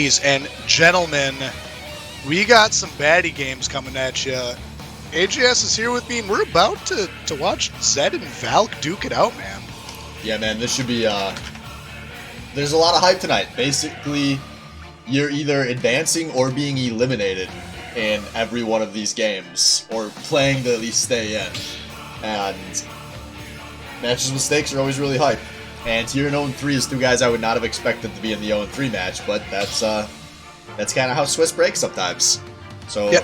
Ladies and gentlemen, we got some Baddy games coming at you. AJS is here with me, and we're about to watch Zed and Valk duke it out, man. Yeah, man, this should be, there's a lot of hype tonight. Basically, you're either advancing or being eliminated in every one of these games, or playing to at least stay in. And matches with stakes are always really hype. And Tier 0-3 is two guys I would not have expected to be in the 0-3 match, but that's kind of how Swiss breaks sometimes. So yeah,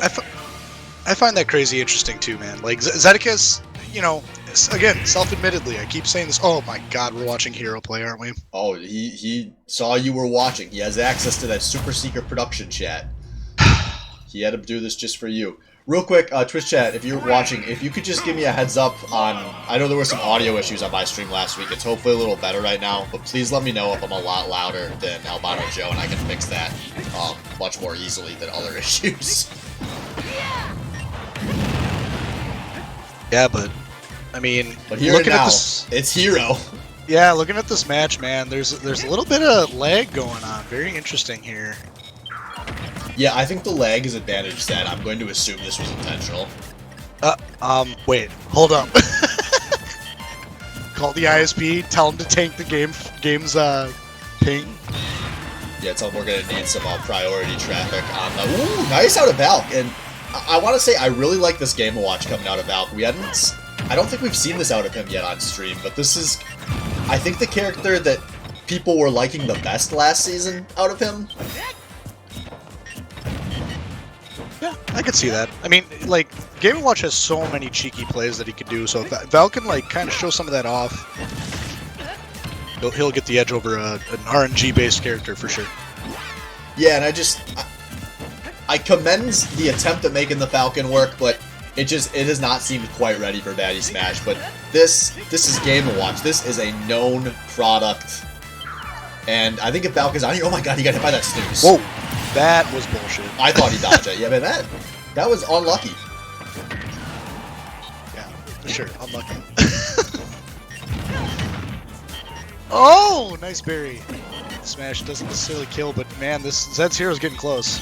I find that crazy interesting too, man. Like Zedicus, you know, again, self-admittedly, I keep saying this. Oh my God, we're watching Hero play, aren't we? Oh, he saw you were watching. He has access to that super secret production chat. He had to do this just for you. Real quick, Twitch chat, if you're watching, if you could just give me a heads up on... I know there were some audio issues on my stream last week. It's hopefully a little better right now, but please let me know if I'm a lot louder than Albano Joe, and I can fix that much more easily than other issues. Yeah, but, I mean... But here and now, it's Hero. Yeah, looking at this match, man, there's a little bit of lag going on. Very interesting here. Yeah, I think the lag is advantage Zed. I'm going to assume this was intentional. Wait, hold up. Call the ISP, tell him to tank the game's ping. Yeah, tell him we're going to need some priority traffic on the... Ooh, nice out of Valk. And I want to say I really like this Game & Watch coming out of Valk. I don't think we've seen this out of him yet on stream, but this is, I think, the character that people were liking the best last season out of him. Yeah, I could see that. I mean, like, Game & Watch has so many cheeky plays that he could do, so if Val can, like, kind of show some of that off, he'll get the edge over an RNG-based character for sure. Yeah, and I commend the attempt at making the Falcon work, but it has not seemed quite ready for Baddy Smash. But this is Game & Watch. This is a known product, and I think if Falcon's on here, oh my God, he got hit by that snooze. Whoa. That was bullshit. I thought he dodged it. Yeah, man, that was unlucky. Yeah, for sure, unlucky. Oh, nice berry. Smash doesn't necessarily kill, but man, this Zed's Hero's getting close.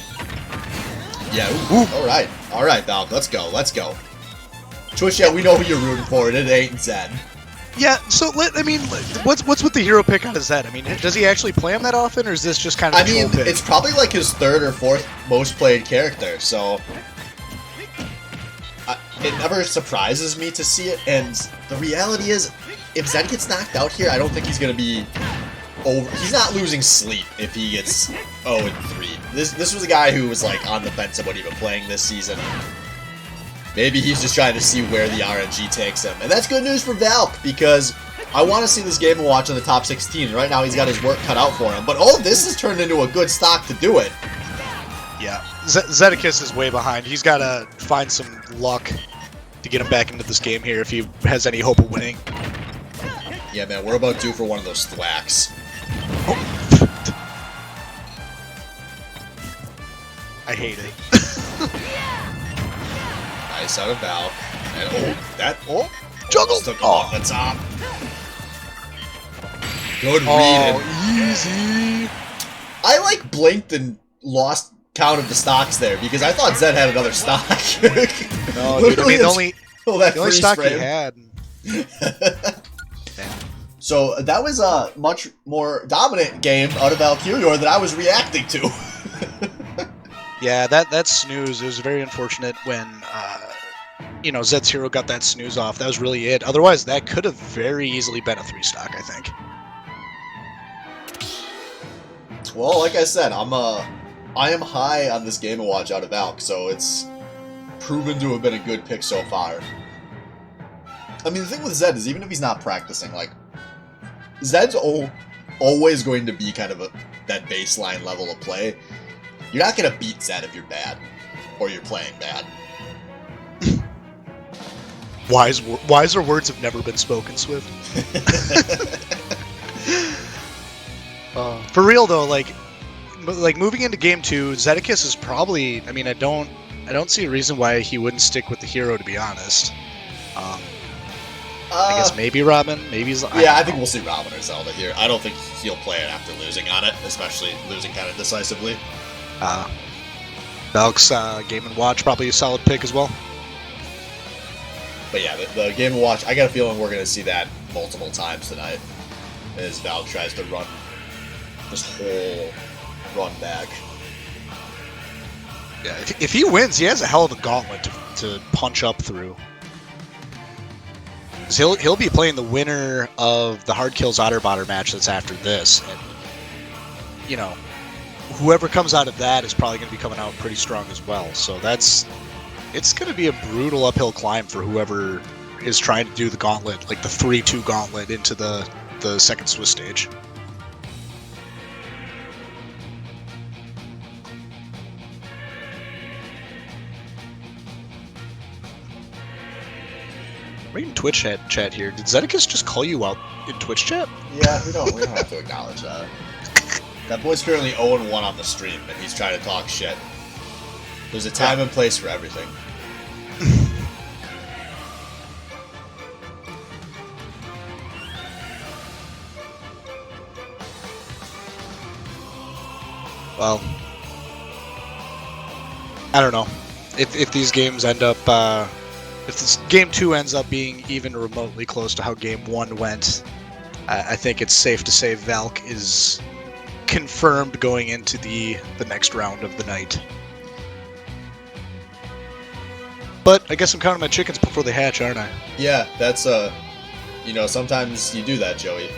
Yeah, ooh. All right, Valk, let's go. Twitch, yeah, we know who you're rooting for, and it ain't Zed. Yeah, so I mean, what's with the hero pick on his Zed? I mean, does he actually play him that often, or is this just kind of? I mean, it's probably like his third or fourth most played character, so it never surprises me to see it. And the reality is, if Zed gets knocked out here, I don't think he's gonna be over. He's not losing sleep if he gets 0-3. This was a guy who was like on the fence about even playing this season. Maybe he's just trying to see where the RNG takes him. And that's good news for Valk, because I want to see this Game & Watch in the top 16. Right now he's got his work cut out for him. But all of this has turned into a good stock to do it. Yeah, Zedicus is way behind. He's got to find some luck to get him back into this game here if he has any hope of winning. Yeah, man, we're about due for one of those thwacks. Oh. I hate it. Nice out of Valk. And juggle! Took him off the top. Good read. Easy. I like blinked and lost count of the stocks there because I thought Zed had another stock. No, dude, I mean, the only stock he had. So that was a much more dominant game out of Valkyrior that I was reacting to. Yeah, that snooze, it was very unfortunate when, you know, Zed's Hero got that snooze off. That was really it. Otherwise, that could have very easily been a 3-stock, I think. Well, like I said, I am high on this Game & Watch out of Valk, so it's proven to have been a good pick so far. I mean, the thing with Zed is even if he's not practicing, like, Zed's always going to be kind of that baseline level of play. You're not going to beat Zed if you're bad, or you're playing bad. Wiser words have never been spoken, Swift. For real though, like moving into game 2, Zedicus is probably. I mean, I don't see a reason why he wouldn't stick with the hero, to be honest. I guess maybe Robin, maybe Yeah, I think we'll see Robin or Zelda here. I don't think he'll play it after losing on it, especially losing kind of decisively. Valk's Game & Watch, probably a solid pick as well. But yeah, the Game & Watch, I got a feeling we're going to see that multiple times tonight as Valk tries to run this whole run back. Yeah, if he wins, he has a hell of a gauntlet to punch up through. He'll be playing the winner of the Hard Kills Otterbotter match that's after this, and you know, whoever comes out of that is probably going to be coming out pretty strong as well. So it's going to be a brutal uphill climb for whoever is trying to do the gauntlet, like the 3-2 gauntlet into the second Swiss stage. Reading Twitch chat here. Did Zedekus just call you out in Twitch chat? Yeah, we don't have to acknowledge that. That boy's currently 0-1 on the stream, and he's trying to talk shit. There's a time and place for everything. Well, I don't know. If these games end up, if this game 2 ends up being even remotely close to how game 1 went, I think it's safe to say Valk is confirmed going into the next round of the night. But I guess I'm counting my chickens before they hatch, aren't I? Yeah, that's you know, sometimes you do that, Joey.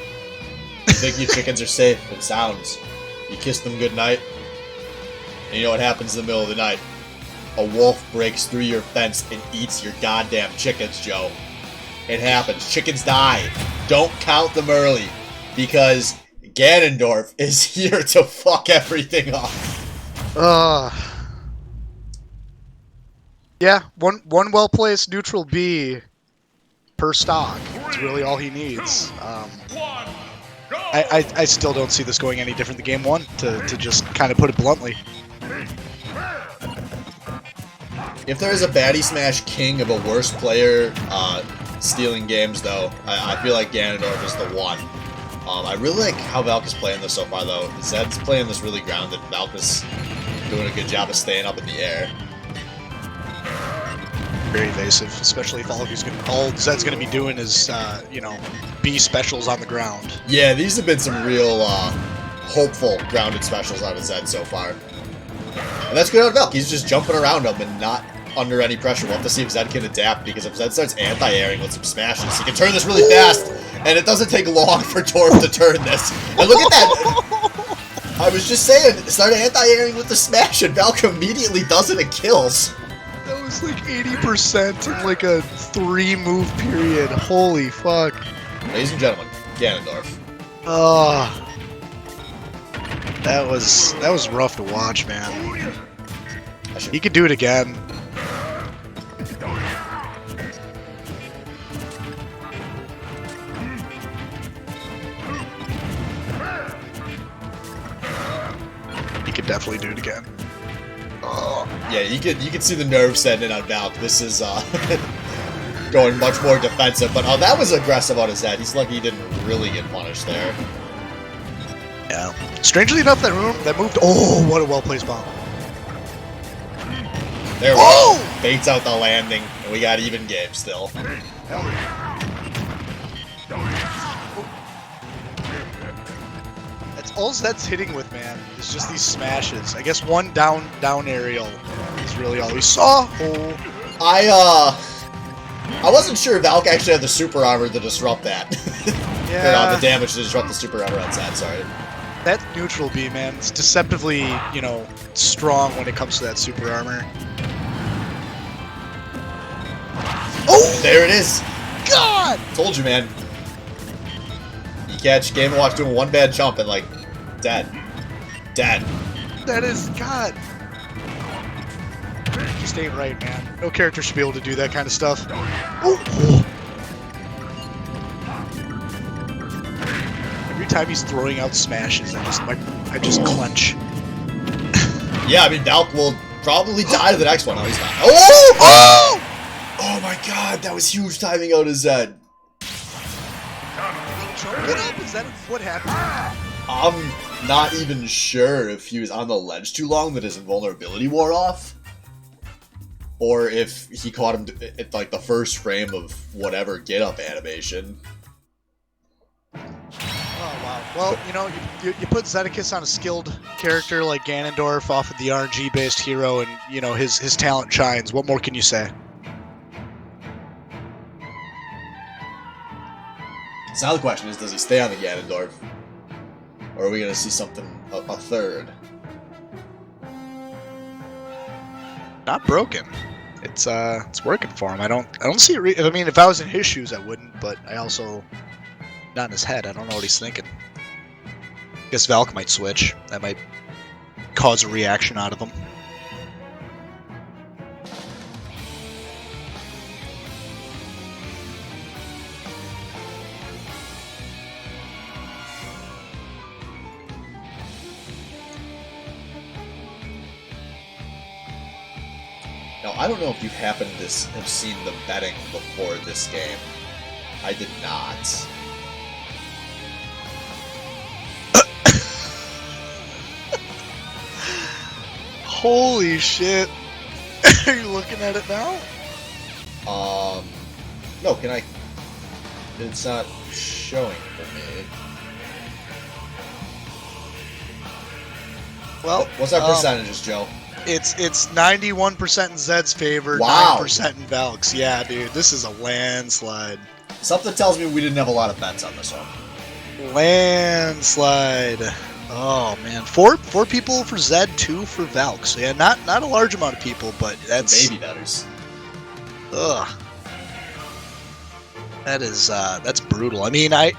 You think your chickens are safe and sound. You kiss them goodnight, and you know what happens in the middle of the night? A wolf breaks through your fence and eats your goddamn chickens, Joe. It happens. Chickens die. Don't count them early, because Ganondorf is here to fuck everything up. Yeah, one well-placed neutral B per stock is really all he needs. I still don't see this going any different than game 1, to just kind of put it bluntly. If there is a Baddy Smash king of a worse player stealing games, though, I feel like Ganondorf is the one. I really like how Valk is playing this so far, though. Zed's playing this really grounded. Valk is doing a good job of staying up in the air. Very evasive, especially if all Zed's going to be doing is, you know, B specials on the ground. Yeah, these have been some real hopeful grounded specials out of Zed so far. And that's good out of Valk. He's just jumping around them and not under any pressure. We'll have to see if Zed can adapt, because if Zed starts anti-airing with some smashes, he can turn this really fast, and it doesn't take long for Torb to turn this. And look at that! I was just saying, start anti-airing with the smash, and Valk immediately does it and kills. That was like 80% in like a 3-move period. Holy fuck. Ladies and gentlemen, Ganondorf. That was rough to watch, man. He could do it again. He could definitely do it again. Yeah, you could see the nerves setting in on Valk. This is going much more defensive, but that was aggressive on his head. He's lucky he didn't really get punished there. Yeah. Strangely enough, that moved. Oh, what a well-placed bomb. There we go. Baits out the landing, and we got even game still. That's all Zed's hitting with, man. Is just these smashes. I guess one down aerial is really all we saw. Oh. I wasn't sure Valk actually had the super armor to disrupt that. Yeah. The damage to disrupt the super armor on Zed, sorry. That neutral B, man, it's deceptively, you know, strong when it comes to that super armor. Oh! There it is! God! Told you, man. You catch Game & Watch doing one bad jump and, like, dead. Dead. That is, God. Just ain't right, man. No character should be able to do that kind of stuff. Oh. Every time he's throwing out smashes, I just clench. Yeah, I mean, Valk will probably die to the next one. No, he's not. Oh! Oh! Oh my god, that was huge timing out of Zed. choke it up? Is that what happened? I'm not even sure if he was on the ledge too long that his invulnerability wore off. Or if he caught him at like the first frame of whatever get-up animation. Oh, wow. Well, you know, you put Zedekis on a skilled character like Ganondorf off of the RNG-based hero, and, you know, his talent shines. What more can you say? So now the question is, does he stay on the Ganondorf? Or are we going to see something, a third? Not broken. It's working for him. I don't see it. I mean, if I was in his shoes, I wouldn't. But I also, not in his head. I don't know what he's thinking. Guess Valk might switch. That might cause a reaction out of him. Now, I don't know if you happen to have seen the betting before this game. I did not. Holy shit. Are you looking at it now? No, can I... It's not showing for me. Well, what's our percentages, Joe? It's 91% in Zed's favor, wow. 9% in Valk's. Yeah, dude, this is a landslide. Something tells me we didn't have a lot of bets on this one. Landslide. Oh man, four people for Zed, 2 for Valk. So yeah, not a large amount of people, but that's baby betters. Ugh. That's brutal. I mean, not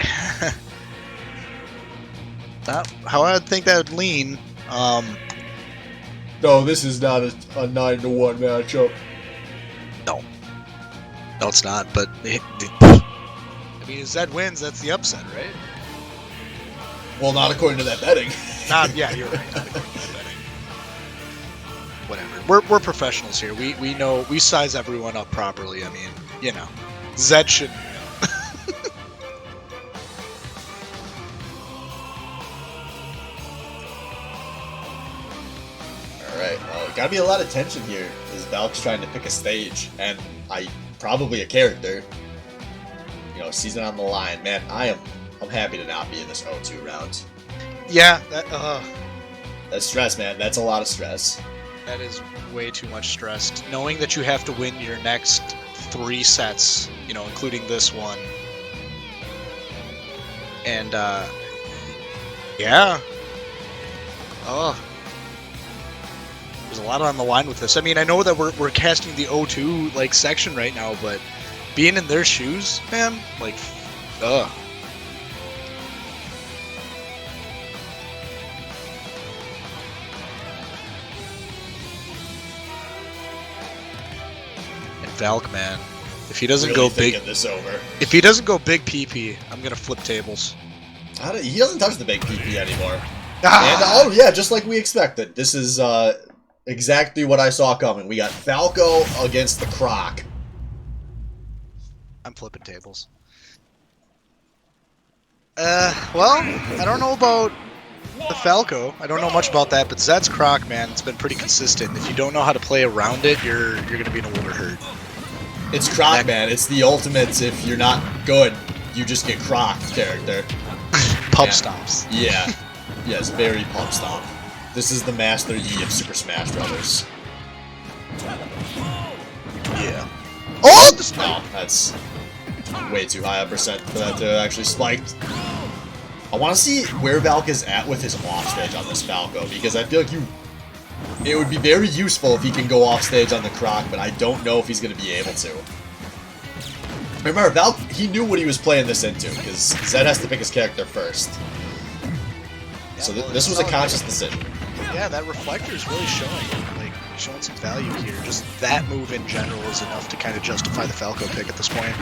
how I would think that would lean. No, this is not a 9-1 matchup. No, it's not. But I mean, if Zed wins, that's the upset, right? Well, not according to that betting. Yeah, you're right. Not according to that betting. Whatever. We're professionals here. We know, we size everyone up properly. I mean, you know, Zed shouldn't. Alright, well, gotta be a lot of tension here as Valk's trying to pick a stage, and probably a character. You know, season on the line. Man, I'm happy to not be in this 0-2 round. Yeah, that's stress, man. That's a lot of stress. That is way too much stress. Knowing that you have to win your next 3 sets, you know, including this one. And, yeah. Oh. There's a lot on the line with this. I mean, I know that we're casting the 0-2, like, section right now, but being in their shoes, man, like, ugh. Valk, man, if he doesn't really go big, this over. If he doesn't go big PP, I'm gonna flip tables. He doesn't touch the big PP anymore. Ah! And yeah, just like we expected. This is exactly what I saw coming. We got Falco against the Croc. I'm flipping tables. Well, I don't know about the Falco. I don't know much about that, but Zed's Croc, man, it's been pretty consistent. If you don't know how to play around it, you're gonna be in a war hurt. It's Croc, man. It's the ultimate. If you're not good, you just get crocked character. Pub stomps. Yeah. Yes, very pub stomp. This is the Master Yi of Super Smash Brothers. Yeah. Oh, the spike! That's way too high a percent for that to actually spike. I want to see where Valk is at with his offstage on this Falco, because I feel like it would be very useful if he can go offstage on the Croc, but I don't know if he's going to be able to. Remember, Valk, he knew what he was playing this into, because Zed has to pick his character first. Yeah, so this was a conscious decision. Yeah, that reflector is really showing some value here. Just that move in general is enough to kind of justify the Falco pick at this point.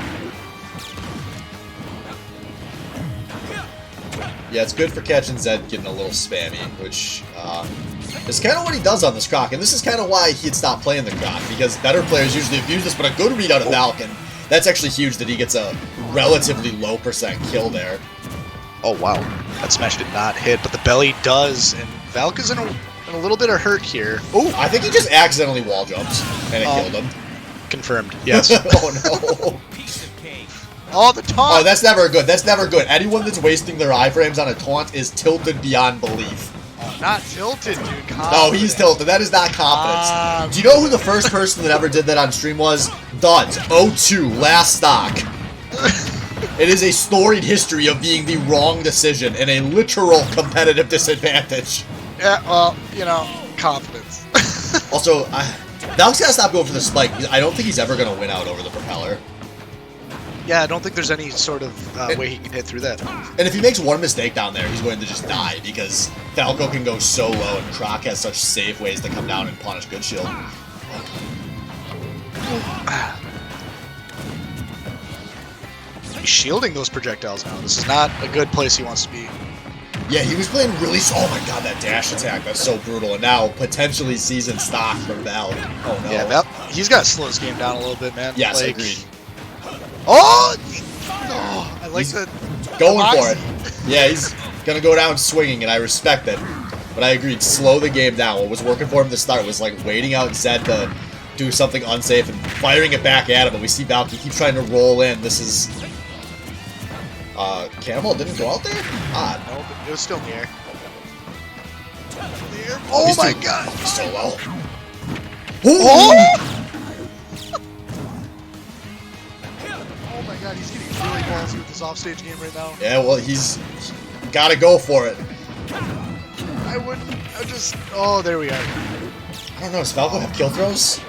Yeah, it's good for catching Zed getting a little spammy, which is kind of what he does on this Croc, and this is kind of why he'd stop playing the Croc, because better players usually abuse this, but a good read out of Valk, and that's actually huge that he gets a relatively low % kill there. Oh, wow. That smash did not hit, but the belly does, and Valk is in a little bit of hurt here. Oh, I think he just accidentally wall jumped, and it killed him. Confirmed, yes. Oh, no. Oh, the taunt! Oh, that's never good. That's never good. Anyone that's wasting their iframes on a taunt is tilted beyond belief. Oh, not tilted, dude. Confident. No, he's tilted. That is not confidence. Do you know who the first person that ever did that on stream was? Duds. 0-2, last stock. It is a storied history of being the wrong decision and a literal competitive disadvantage. Yeah, well, you know, confidence. Also, Valk's gotta stop going for the spike. I don't think he's ever gonna win out over the propeller. Yeah, I don't think there's any sort of way he can hit through that. And if he makes one mistake down there, he's going to just die because Falco can go so low and Croc has such safe ways to come down and punish Good Shield. He's shielding those projectiles now. This is not a good place he wants to be. Yeah, he was playing really... Oh my god, that dash attack, that's so brutal. And now, potentially season stock from Valk. Oh no. Yeah, he's got to slow this game down a little bit, man. Yes, like, agreed. Oh! I like He's the... Going for it. Yeah, he's gonna go down swinging, and I respect it. But I agreed, slow the game down. What was working for him to start was like waiting out Zed to do something unsafe and firing it back at him. But we see Valk, he keeps trying to roll in. This is... Cannonball didn't go out there? Odd. No, but it was still in the air. Oh my god! Oh, he's so low. Oh! Oh my god, he's getting really ballsy with this offstage game right now. Yeah, well, he's gotta go for it. I just... Oh, there we are. I don't know, does Falco have kill throws?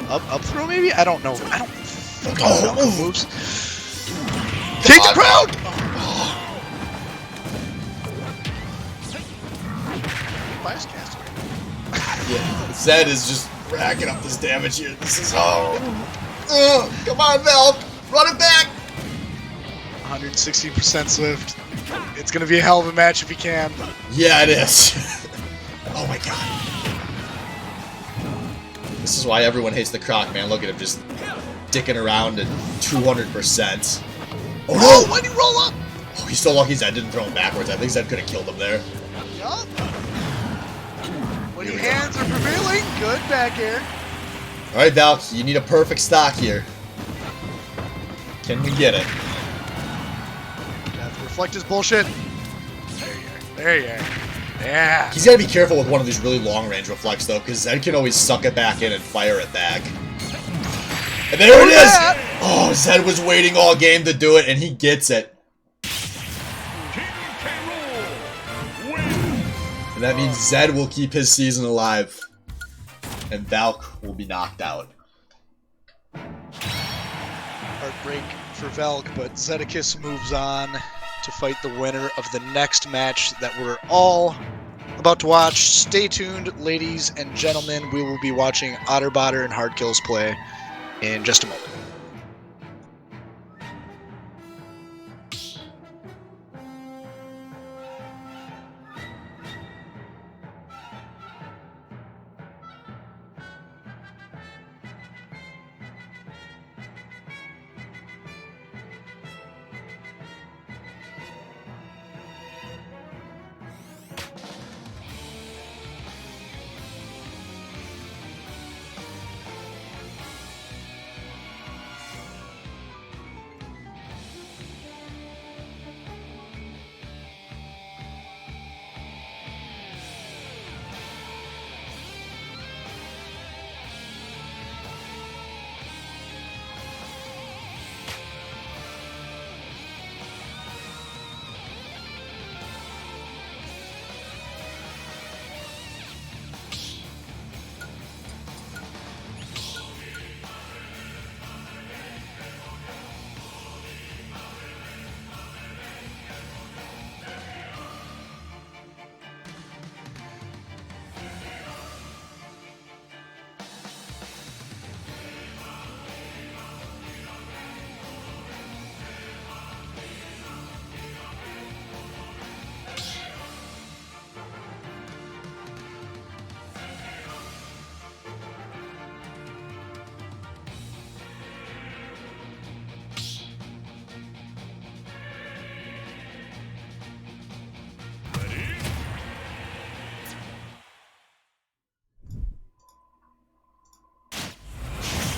Up throw maybe? I don't know. I don't... Oh, moves. Take the crowd! Yeah, Zed is just racking up this damage here. This is... Oh, come on, Valk! Run it back! 160% Swift. It's gonna be a hell of a match if he can. Yeah, it is. Oh my god. This is why everyone hates the Croc, man. Look at him just dicking around at 200%. Oh no! Why'd he roll up? Oh, he's so lucky Zed didn't throw him backwards. I think Zed could have killed him there. Yup. When your hands are prevailing, good back air. Alright, Valk, you need a perfect stock here. Can we get it? Got to reflect his bullshit. There you are. There you are. Yeah. He's got to be careful with one of these really long-range reflects, though, because Zed can always suck it back in and fire it back. And there it is! Oh, Zed was waiting all game to do it, and he gets it. And that means Zed will keep his season alive. And Valk will be knocked out. Heartbreak for Valk, but Zedekis moves on to fight the winner of the next match that we're all about to watch. Stay tuned, ladies and gentlemen. We will be watching Otterbotter and Hardkills play in just a moment.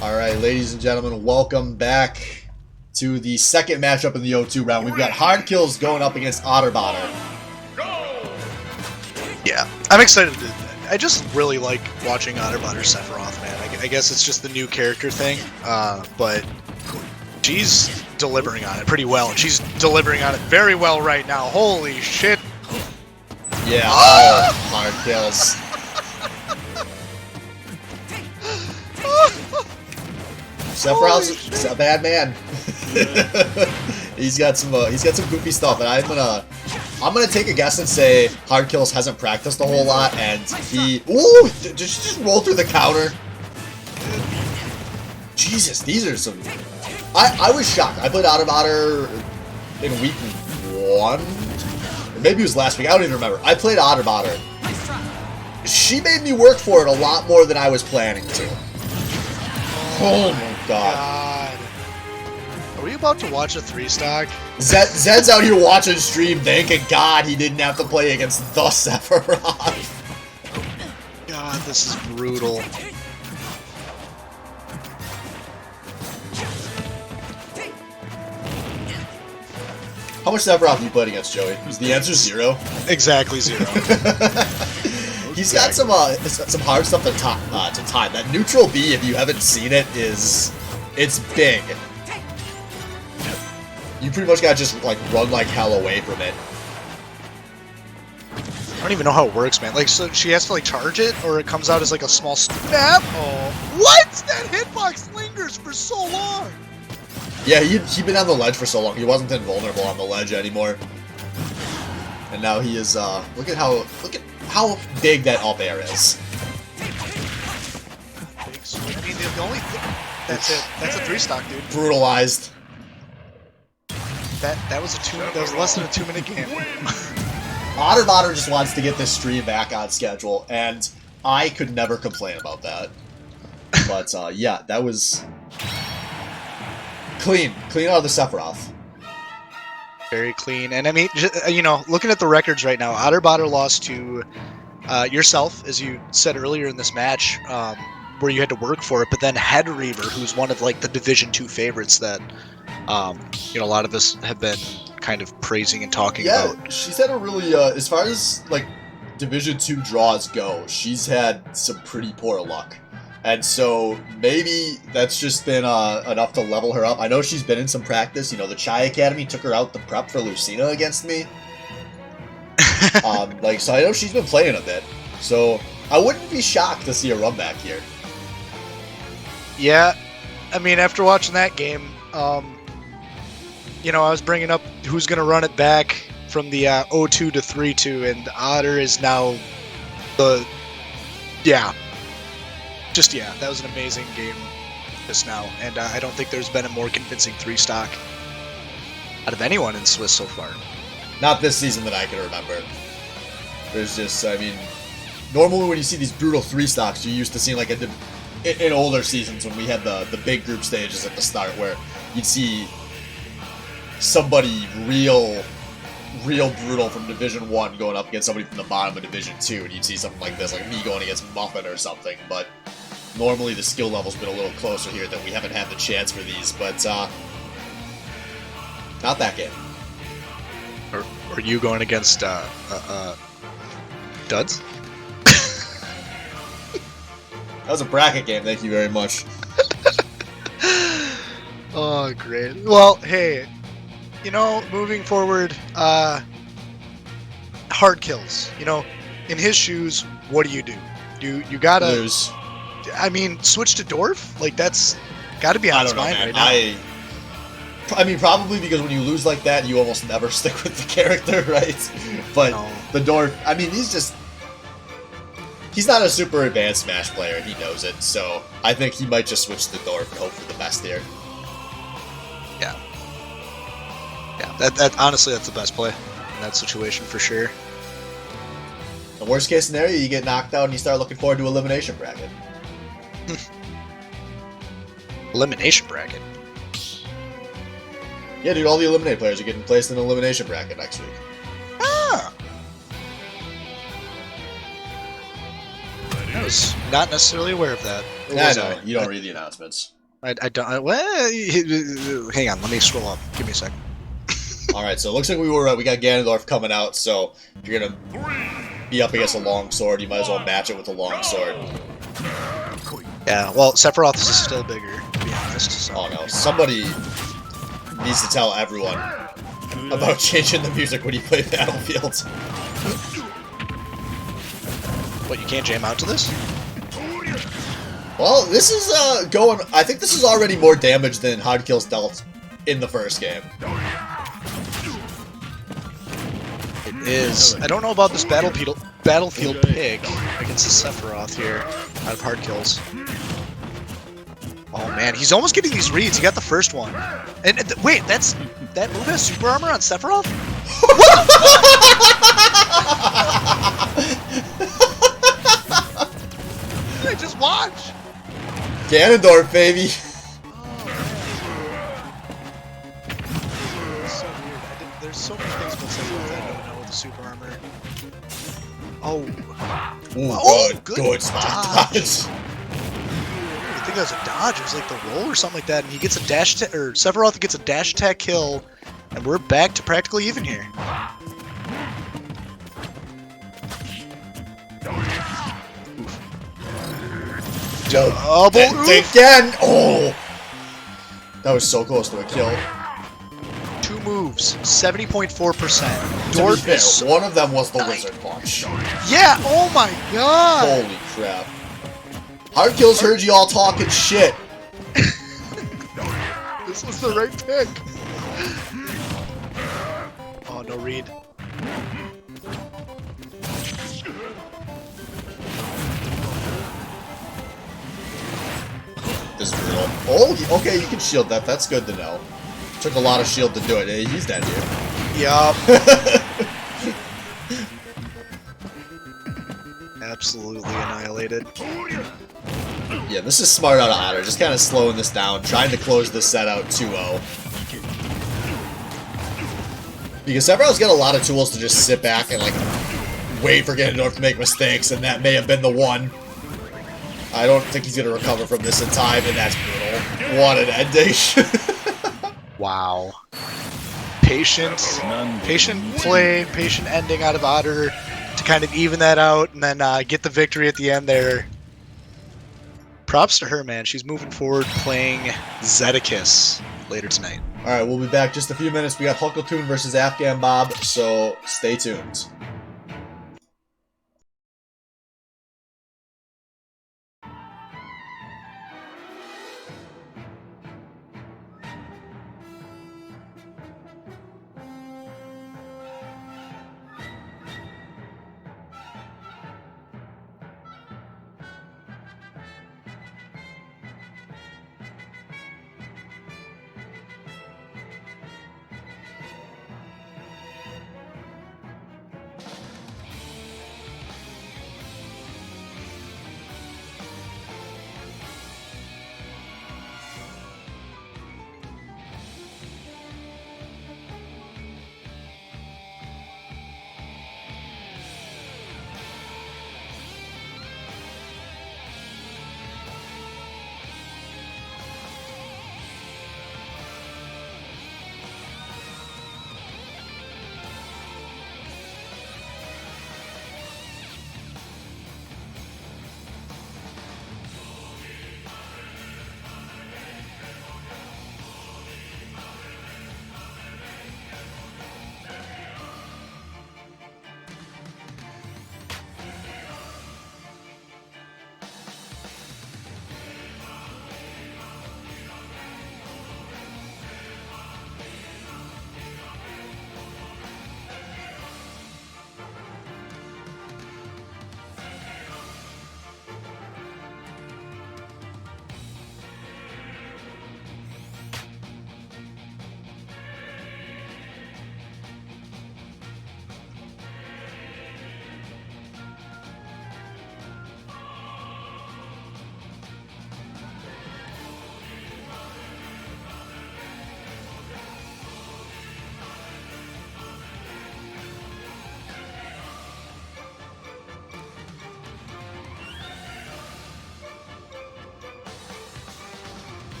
Alright, ladies and gentlemen, welcome back to the second matchup in the O2 round. We've got Hard Kills going up against Otterbotter. Yeah, I'm excited to. I just really like watching Otterbotter Sephiroth, man. I guess it's just the new character thing, but she's delivering on it pretty well, and she's delivering on it very well right now. Holy shit! Yeah, Hard Kills. Sephiroth's a bad man. he's got some goofy stuff, and I'm gonna take a guess and say Hard Kills hasn't practiced a whole lot, and he just roll through the counter. Jesus, these are some. I was shocked. I played Otterbotter in week 1, or maybe it was last week. I don't even remember. I played Otterbotter. She made me work for it a lot more than I was planning to. Oh my god. Are we about to watch a 3-stock? Zed's out here watching stream, thanking God he didn't have to play against the Sephiroth. God, this is brutal. How much Sephiroth have you played against, Joey? Is the answer 0? Exactly 0. He's got some hard stuff to time. That neutral B, if you haven't seen it, it's big. You pretty much gotta just like run like hell away from it. I don't even know how it works, man. Like, so she has to like charge it, or it comes out as like a small snap. Oh, what? That hitbox lingers for so long. Yeah, he'd been on the ledge for so long. He wasn't invulnerable on the ledge anymore. And now he is. Look at how big that up air is. I mean, the only thing, that's it. That's a 3-stock, dude. Brutalized. That was less than a 2-minute game. Otterbotter just wants to get this stream back on schedule, and I could never complain about that. But yeah, that was clean out of the Sephiroth. Very clean, and I mean, you know, looking at the records right now, Otterbotter lost to yourself, as you said earlier in this match, where you had to work for it, but then Head Reaver, who's one of like the Division 2 favorites that you know, a lot of us have been kind of praising and talking about. Yeah, she's had a really, as far as like Division 2 draws go, she's had some pretty poor luck. And so maybe that's just been enough to level her up. I know she's been in some practice. You know, the Chai Academy took her out the prep for Lucina against me. So I know she's been playing a bit. So I wouldn't be shocked to see a run back here. Yeah, I mean, after watching that game, you know, I was bringing up who's going to run it back from the 0-2 to 3-2, and Otter is now the... Yeah. Just, yeah, that was an amazing game just now, and I don't think there's been a more convincing 3-stock out of anyone in Swiss so far. Not this season that I can remember. There's just, I mean, normally when you see these brutal 3-stocks, you're used to seeing like in older seasons when we had the big group stages at the start where you'd see somebody real brutal from Division 1 going up against somebody from the bottom of Division 2, and you'd see something like this, like me going against Muffin or something, but normally the skill level's been a little closer here that we haven't had the chance for these, but not that game. Or you going against Duds? That was a bracket game, thank you very much. Oh, great. Well, hey, you know, moving forward, Hard Kills. You know, in his shoes, what do? You gotta lose. I mean, switch to Dorf? Like, that's gotta be on his mind right now. I mean, probably because when you lose like that, you almost never stick with the character, right? But no. The Dorf, I mean, he's not a super advanced Smash player, and he knows it, so I think he might just switch to Dorf and hope for the best here. Yeah. Yeah, that honestly, that's the best play in that situation for sure. The worst case scenario, you get knocked out and you start looking forward to elimination bracket. Elimination bracket? Yeah, dude, all the eliminated players are getting placed in an elimination bracket next week. Ah! was not necessarily aware of that. Or I was know, you don't read the announcements. I don't. Well, hang on, let me scroll up. Give me a second. Alright, so it looks like we got Ganondorf coming out, so if you're gonna be up against a longsword, you might as well match it with a longsword. Yeah, well, Sephiroth is still bigger, to be honest. So. Oh no, somebody needs to tell everyone about changing the music when you play Battlefield. What, you can't jam out to this? Well, this is going... I think this is already more damage than Hard Kills dealt in the first game. It is. I don't know about this battlefield pick against the Sephiroth here out of Hard Kills. Oh man, he's almost getting these reads. He got the first one. And wait, that move has super armor on Sephiroth? What did I just watch? Ganondorf, baby! So weird. There's so many things about Sephiroth I don't know with the super armor. Oh. Ooh, Oh, good spot dodge. I think that was a dodge. It was like the roll or something like that, and he gets a dash or Sephiroth gets a dash attack kill, and we're back to practically even here. Double again! Oh! That was so close to a kill. 2 moves, 70.4%. To be fair, one of them was the wizard punch. Yeah, oh my god! Holy crap. Hard Kills heard you all talking shit. This was the right pick. Oh, no read. This is brutal. Oh, okay, you can shield that. That's good to know. Took a lot of shield to do it. Hey, he's dead here. Yup. Absolutely annihilated. Yeah, this is smart out of Otter. Just kind of slowing this down, trying to close this set out 2-0. Because Sephiroth's got a lot of tools to just sit back and, like, wait for Ganondorf to make mistakes, and that may have been the one. I don't think he's going to recover from this in time, and that's brutal. What an ending. Wow. Patient play, patient ending out of Otter to kind of even that out and then get the victory at the end there. Props to her, man. She's moving forward playing Zedekis later tonight. Alright, we'll be back just a few minutes. We got Huckleton versus Afghan Bob, so stay tuned.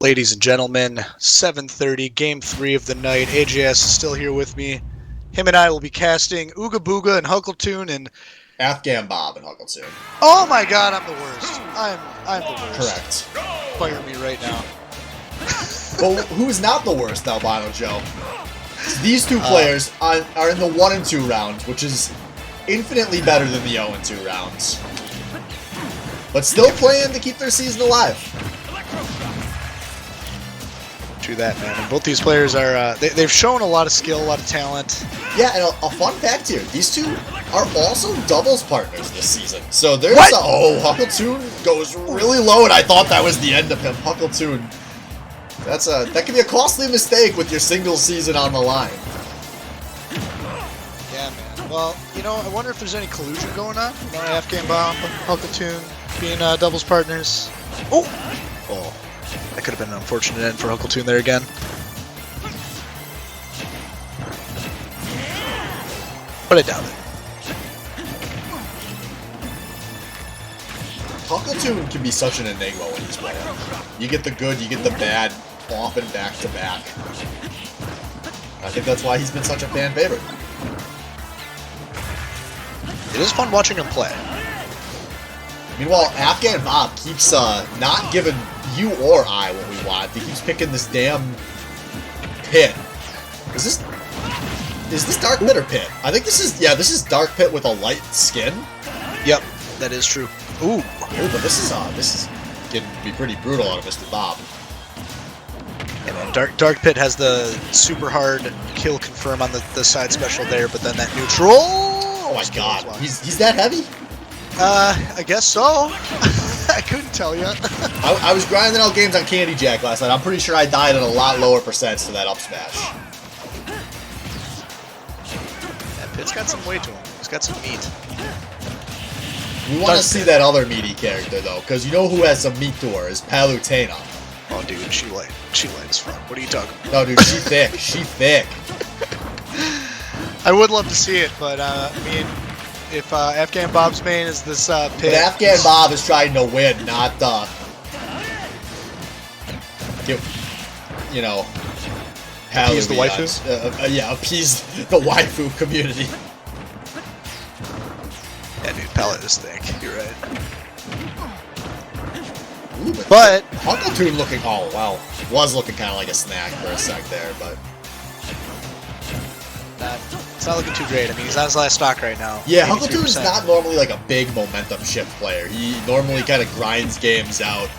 Ladies and gentlemen, 7:30, Game 3 of the night. AJS is still here with me. Him and I will be casting Ooga Booga and Huckletune and... Afghan Bob and Huckletune. Oh my god, I'm the worst. I'm the worst. Correct. Fire me right now. But who's not the worst, Albino Joe? These two players are in the 1 and 2 rounds, which is infinitely better than the 0 and 2 rounds. But still playing to keep their season alive. True that, man. And both these players are, they've shown a lot of skill, a lot of talent. Yeah, and a fun fact here, these two are also doubles partners this season. So there's Huckletune goes really low, and I thought that was the end of him. Huckletune, that can be a costly mistake with your single season on the line. Yeah, man. Well, you know, I wonder if there's any collusion going on. You know, Afghan Bomb, Huckletune being doubles partners. Oh! That could have been an unfortunate end for Huckletune there again. But I doubt it. Huckletune can be such an enigma when he's playing. You get the good, you get the bad, often back to back. I think that's why he's been such a fan favorite. It is fun watching him play. Meanwhile, Afghan Bob keeps not giving you or I what we want. He keeps picking this damn pit. Is this Dark Pit or Pit? I think this is Dark Pit with a light skin. Yep, that is true. Ooh. Ooh, but this is getting to be pretty brutal out of Mr. Bob. And then Dark Pit has the super hard kill confirm on the side special there, but then that neutral. Oh my god, he's that heavy? I guess so. I couldn't tell you. I was grinding out games on Candy Jack last night. I'm pretty sure I died at a lot lower percents to that up smash. That Pit's got some weight to him. He's got some meat. We want to see that other meaty character though, because you know who has some meat to her is Palutena. Oh, dude, she light as fuck. What are you talking about? No, dude, she thick. She thick. I would love to see it, but I mean, if Afghan Bob's main is this Pit, but Afghan Bob is trying to win, not you know, appease the waifu. Yeah, appease the waifu community. Yeah, dude, palette is thick. You're right. Ooh, but Huckletune looking, oh wow, was looking kind of like a snack for a sec there, but it's not looking too great. I mean, he's on his last stock right now. Yeah, Huckletune's not normally like a big momentum shift player. He normally kind of grinds games out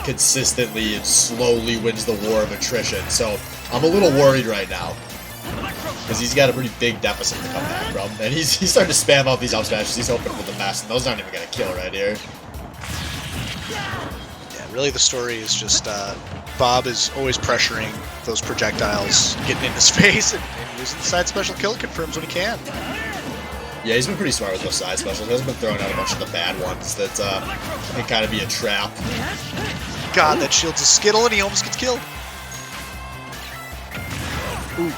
consistently and slowly wins the war of attrition. So I'm a little worried right now because he's got a pretty big deficit to come back from, and he's starting to spam out these up smashes. He's hoping for the best, and those aren't even gonna kill right here. Yeah, really, the story is just Bob is always pressuring those projectiles, getting in his face, and using the side special kill confirms when he can. Yeah, he's been pretty smart with those side specials. He hasn't been throwing out a bunch of the bad ones that can kind of be a trap. God, that shield's a skittle, and he almost gets killed. Ooh.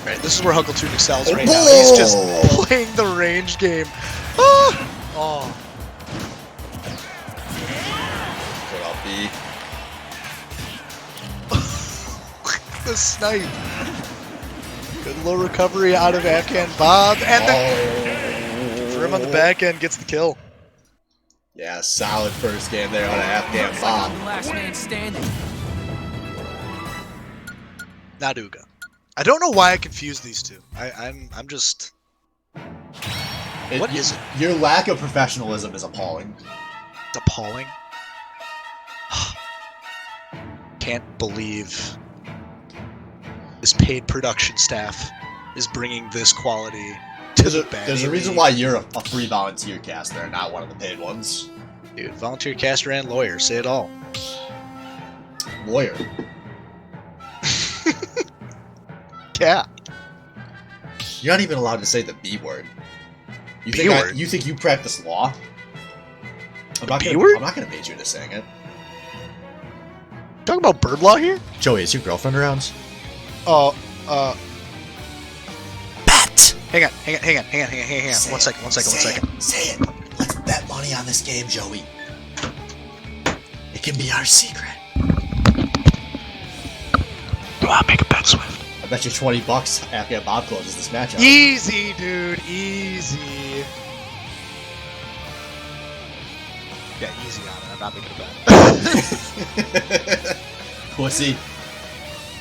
Right, this is where Huckletune excels right now. He's just playing the range game. Ah! Oh. Could all be. The snipe. Good low recovery out of Afghan Bob, and then for him on the back end gets the kill. Yeah, solid first game there on Afghan Bob. Last man standing. Naduga. I don't know why I confused these two. I'm just. What is it? Your lack of professionalism is appalling. It's appalling. Can't believe this paid production staff is bringing this quality to the Baddy. There's a reason why you're a free volunteer caster and not one of the paid ones. Dude, volunteer caster and lawyer, say it all. Lawyer. Yeah. You're not even allowed to say the B word. You think you practice law? I'm not gonna bait you into saying it. Talking about bird law here? Joey, is your girlfriend around? Oh, bet! Hang on. One second. Say it. Let's bet money on this game, Joey. can be our secret. Go on, make a bet, Swift. I bet you $20 after Bob closes this match out. Easy, dude. Easy. Yeah, easy on it. I'm not making a bet. Pussy.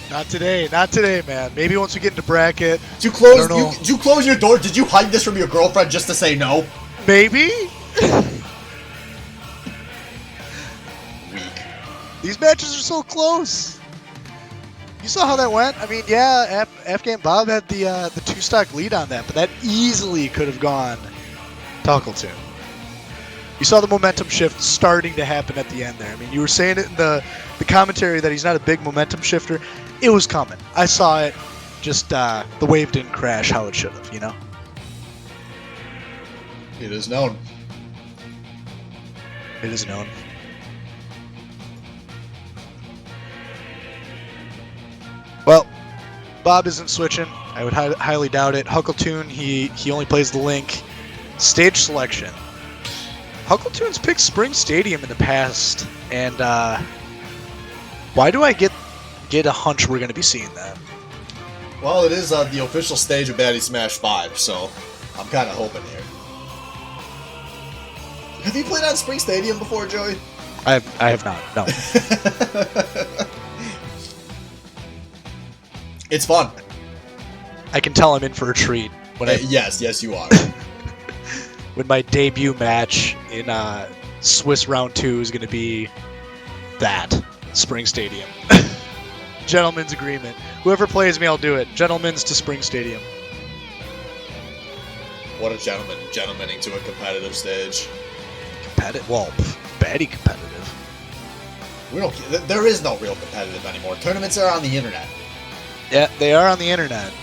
Not today. Not today, man. Maybe once we get into bracket. Did you close? I don't know. Did you close your door? Did you hide this from your girlfriend just to say no? Maybe. Weak. These matches are so close. You saw how that went? I mean, yeah, Afghan Bob had the 2-stock lead on that, but that easily could have gone to Huckleton. You saw the momentum shift starting to happen at the end there. I mean, you were saying it in the commentary that he's not a big momentum shifter. It was coming. I saw it. Just the wave didn't crash how it should have, you know? It is known. It is known. Well, Bob isn't switching. I would highly doubt it. Huckleton, he only plays the Link. Stage selection. Huckleton's picked Spring Stadium in the past, and why do I get a hunch we're going to be seeing that? Well, it is the official stage of Baddy Smash 5, so I'm kind of hoping here. Have you played on Spring Stadium before, Joey? I have not, no. It's fun. I can tell I'm in for a treat when Yes, you are. when my debut match in Swiss Round 2 is going to be that, Spring Stadium. Gentleman's agreement. Whoever plays me, I'll do it. Gentleman's to Spring Stadium. What a gentleman. Gentlemaning to a competitive stage. Competitive? Well, Baddy competitive. We don't. There is no real competitive anymore. Tournaments are on the internet. Yeah, they are on the internet.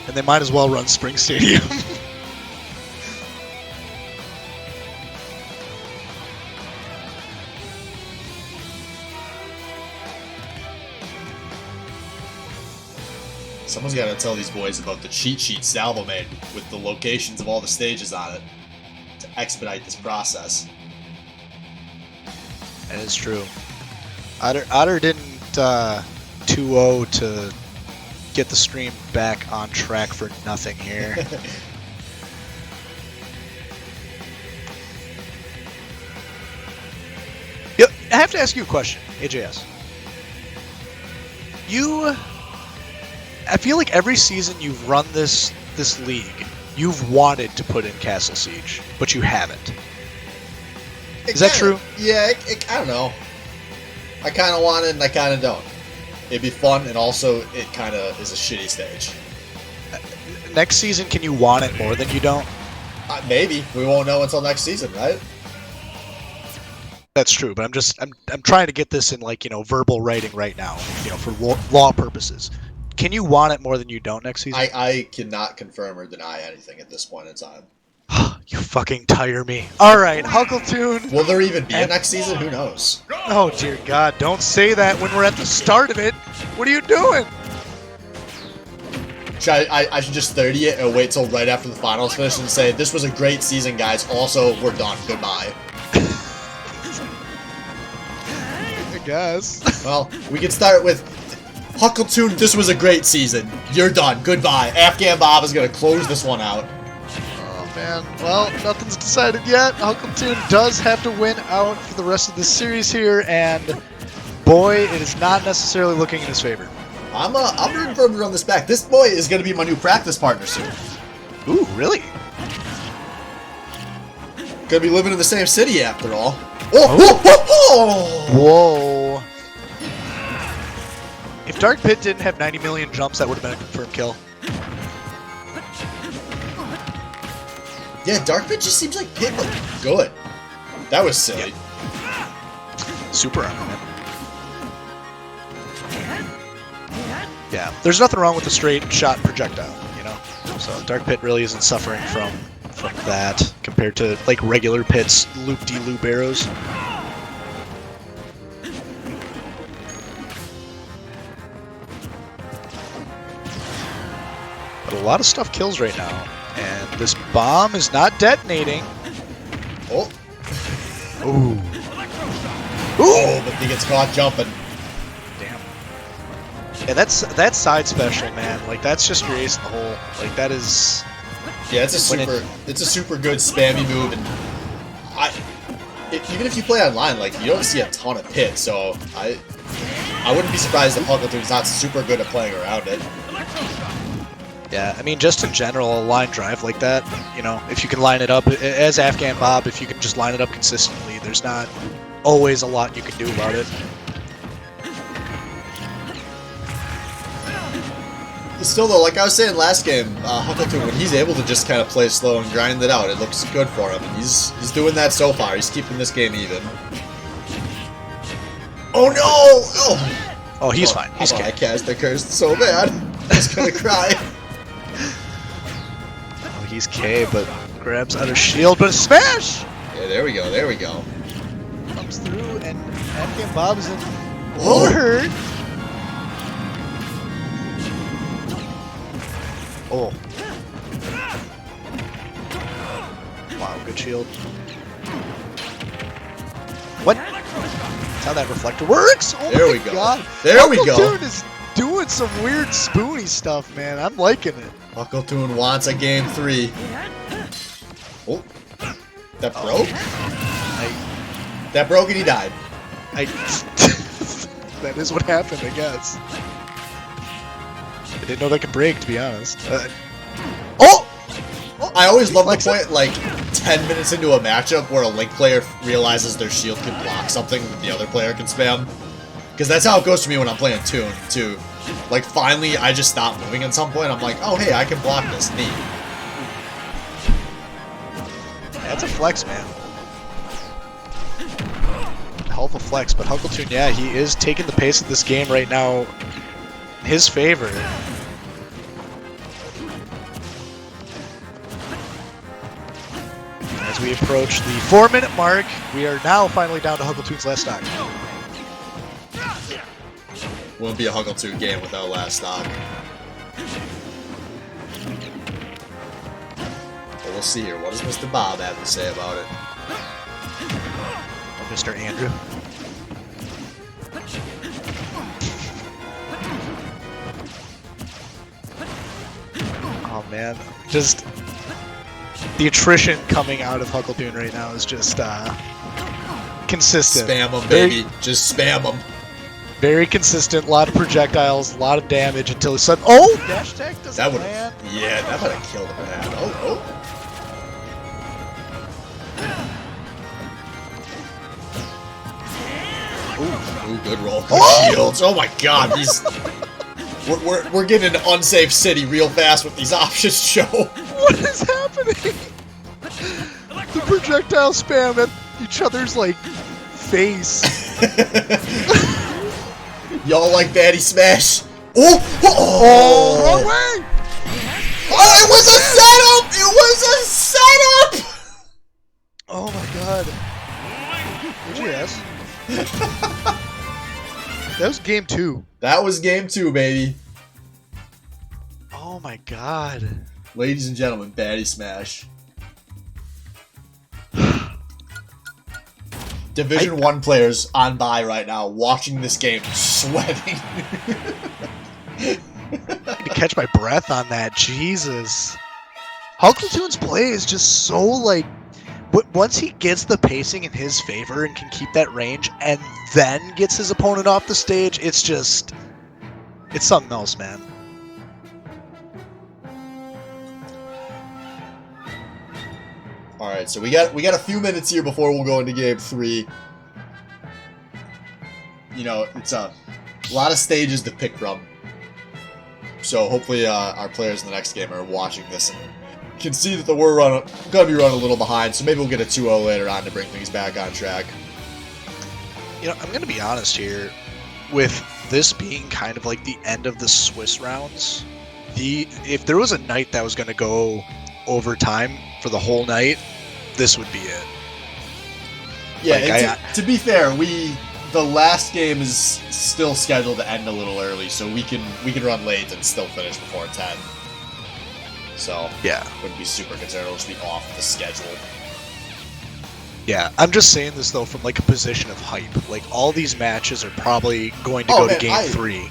And they might as well run Spring Stadium. Someone's got to tell these boys about the cheat sheet Salvo made with the locations of all the stages on it to expedite this process. That is true. Otter didn't 2-0 to get the stream back on track for nothing here. Yep, I have to ask you a question, AJS. I feel like every season you've run this league, you've wanted to put in Castle Siege, but you haven't. Is that true? Yeah, I don't know. I kind of want it and I kind of don't. It'd be fun, and also it kind of is a shitty stage. Next season, can you want it more than you don't? Maybe. We won't know until next season, right? That's true, but I'm trying to get this in, like, verbal writing right now, for law purposes. Can you want it more than you don't next season? I cannot confirm or deny anything at this point in time. You fucking tire me. All right, Huckleton. Will there even be a next season? Who knows? Oh, dear God. Don't say that when we're at the start of it. What are you doing? I should just 30 it and wait till right after the finals finish and say, this was a great season, guys. Also, we're done. Goodbye. I guess. Well, we can start with Huckleton, this was a great season. You're done. Goodbye. Afghan Bob is going to close this one out. Oh, man. Well, nothing's decided yet. Huckleton does have to win out for the rest of this series here, and boy, it is not necessarily looking in his favor. I'm rooting for him to run this back. This boy is going to be my new practice partner soon. Ooh, really? Going to be living in the same city after all. Oh! Whoa. If Dark Pit didn't have 90 million jumps, that would have been a confirmed kill. Yeah, Dark Pit just seems like Pit, but good. That was silly. Yep. Super armor, man. Yeah, there's nothing wrong with the straight shot projectile, So Dark Pit really isn't suffering from that compared to, like, regular Pit's loop-de-loop arrows. But a lot of stuff kills right now, and this bomb is not detonating. Oh. Ooh. Oh, but he gets caught jumping. Damn. Yeah, that's side special, man. Like that's just your ace in the hole. Like that is. Yeah, it's a super good spammy move, and even if you play online, like you don't see a ton of pit, so I wouldn't be surprised if Huckleton's not super good at playing around it. Yeah, I mean, just in general, a line drive like that, you know, if you can line it up as Afghan Bob, if you can just line it up consistently, there's not always a lot you can do about it. Still though, like I was saying last game, Huckleton, when he's able to just kind of play slow and grind it out, it looks good for him, and he's doing that so far. He's keeping this game even. Oh no! Oh, he's fine. He's I cast the curse so bad. I was gonna cry. Oh, he's K, but grabs out of shield, but a smash! Yeah, there we go, there we go. Comes through, and Afghan Bob is in hurt. Oh. Wow, good shield. What? That's how that reflector works? Oh there my we go. God. There we go. Huckleton is doing some weird spoony stuff, man. I'm liking it. Huckleton wants a game 3. Oh. That broke? That broke and he died. That is what happened, I guess. I didn't know that could break, to be honest. Oh! I always love the point, like, 10 minutes into a matchup where a Link player realizes their shield can block something that the other player can spam. Because that's how it goes for me when I'm playing Toon, too. Like, finally, I just stop moving at some point, I'm like, oh, hey, I can block this, neat. That's a flex, man. Hell of a flex, but Huckleton, yeah, he is taking the pace of this game right now in his favor. As we approach the 4-minute mark, we are now finally down to Huckleton's last stock. Won't be a Huckleton game without last stock. But we'll see here. What does Mr. Bob have to say about it? Oh, Mr. Andrew. Oh man, just the attrition coming out of Huckleton right now is just consistent. Spam them, baby. Just spam them. Very consistent. A lot of projectiles, a lot of damage until it's sudden. Oh, dash tech doesn't land. Yeah, that would have killed him. Man. Oh. Ooh, good roll. Good shields. Oh my God, these. We're getting an unsafe city real fast with these options, show. What is happening? The projectile spam at each other's like face. Y'all like Baddy Smash? Oh, wrong way! Oh, it was a setup! It was a setup! Oh my God. What'd you ask? That was game 2. That was game 2, baby. Oh my God. Ladies and gentlemen, Baddy Smash. Division 1 players on bye right now, watching this game, sweating. I need to catch my breath on that. Jesus. Huckleton's play is just so like... Once he gets the pacing in his favor and can keep that range and then gets his opponent off the stage, it's just... It's something else, man. Alright, so we got a few minutes here before we'll go into game 3. You know, it's a lot of stages to pick from. So hopefully our players in the next game are watching this and can see that we're going to be running a little behind, so maybe we'll get a 2-0 later on to bring things back on track. You know, I'm going to be honest here. With this being kind of like the end of the Swiss rounds, if there was a night that was going to go overtime for the whole night, this would be it. Yeah, like, and to be fair, the last game is still scheduled to end a little early, so we can run late and still finish before 10. So yeah, wouldn't be super concerned. It'll just be off the schedule. Yeah, I'm just saying this though from like a position of hype. Like all these matches are probably going to Oh, go man, to game 3.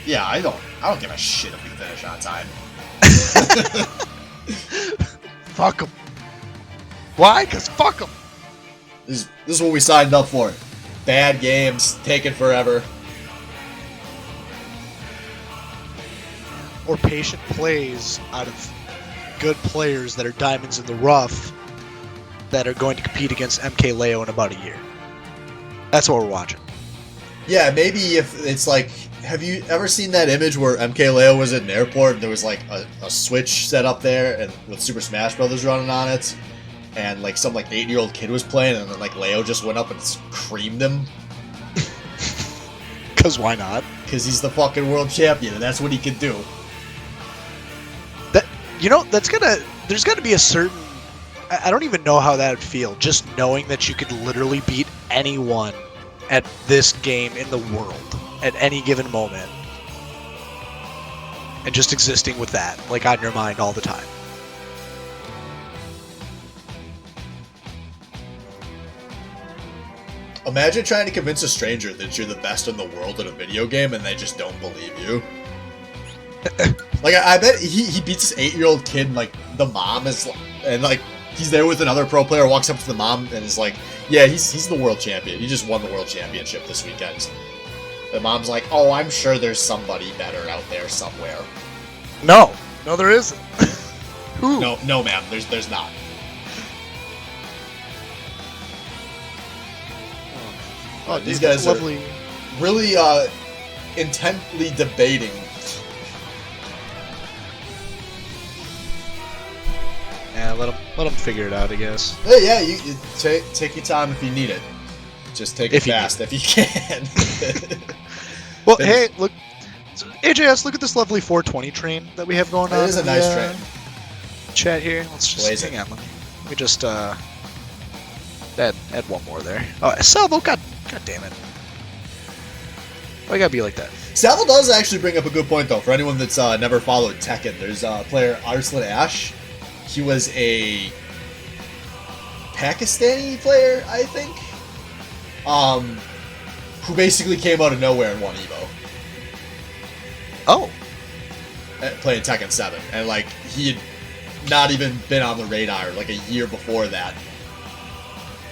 Yeah, I don't give a shit if we finish on time. Fuck them. Why? Because fuck them. This is what we signed up for. Bad games, taking forever. Or patient plays out of good players that are diamonds in the rough that are going to compete against MK Leo in about a year. That's what we're watching. Yeah, maybe if it's like, have you ever seen that image where MK Leo was at an airport and there was like a Switch set up there and with Super Smash Brothers running on it, and like some like 8-year-old kid was playing and then like Leo just went up and creamed him? Because why not? Because he's the fucking world champion and that's what he can do. That, you know, there's gotta be a certain, I don't even know how that would feel, just knowing that you could literally beat anyone at this game in the world at any given moment. And just existing with that, like, on your mind all the time. Imagine trying to convince a stranger that you're the best in the world at a video game and they just don't believe you. Like, I bet he beats this 8-year-old kid and, like, the mom is, and, like, he's there with another pro player, walks up to the mom and is like, yeah, he's the world champion. He just won the world championship this weekend. The mom's like, oh, I'm sure there's somebody better out there somewhere. No, there isn't. Who? No, ma'am, there's not. Oh, These dude, guys that's lovely. are really intently debating. Yeah, let them figure it out, I guess. Hey, yeah, you take your time if you need it. Just take it If you fast if you can. Well, hey, look, so AJS, look at this lovely 420 train that we have going on. It is a in nice the, train. Chat here. Let's just Blazing. hang on. Let me just add one more there. Oh, Salvo, god damn it. Why you gotta be like that? Savile does actually bring up a good point, though, for anyone that's never followed Tekken. There's player Arslan Ash. He was a Pakistani player, I think, who basically came out of nowhere and won Evo. Oh. Playing Tekken 7. And, like, he had not even been on the radar, like, a year before that.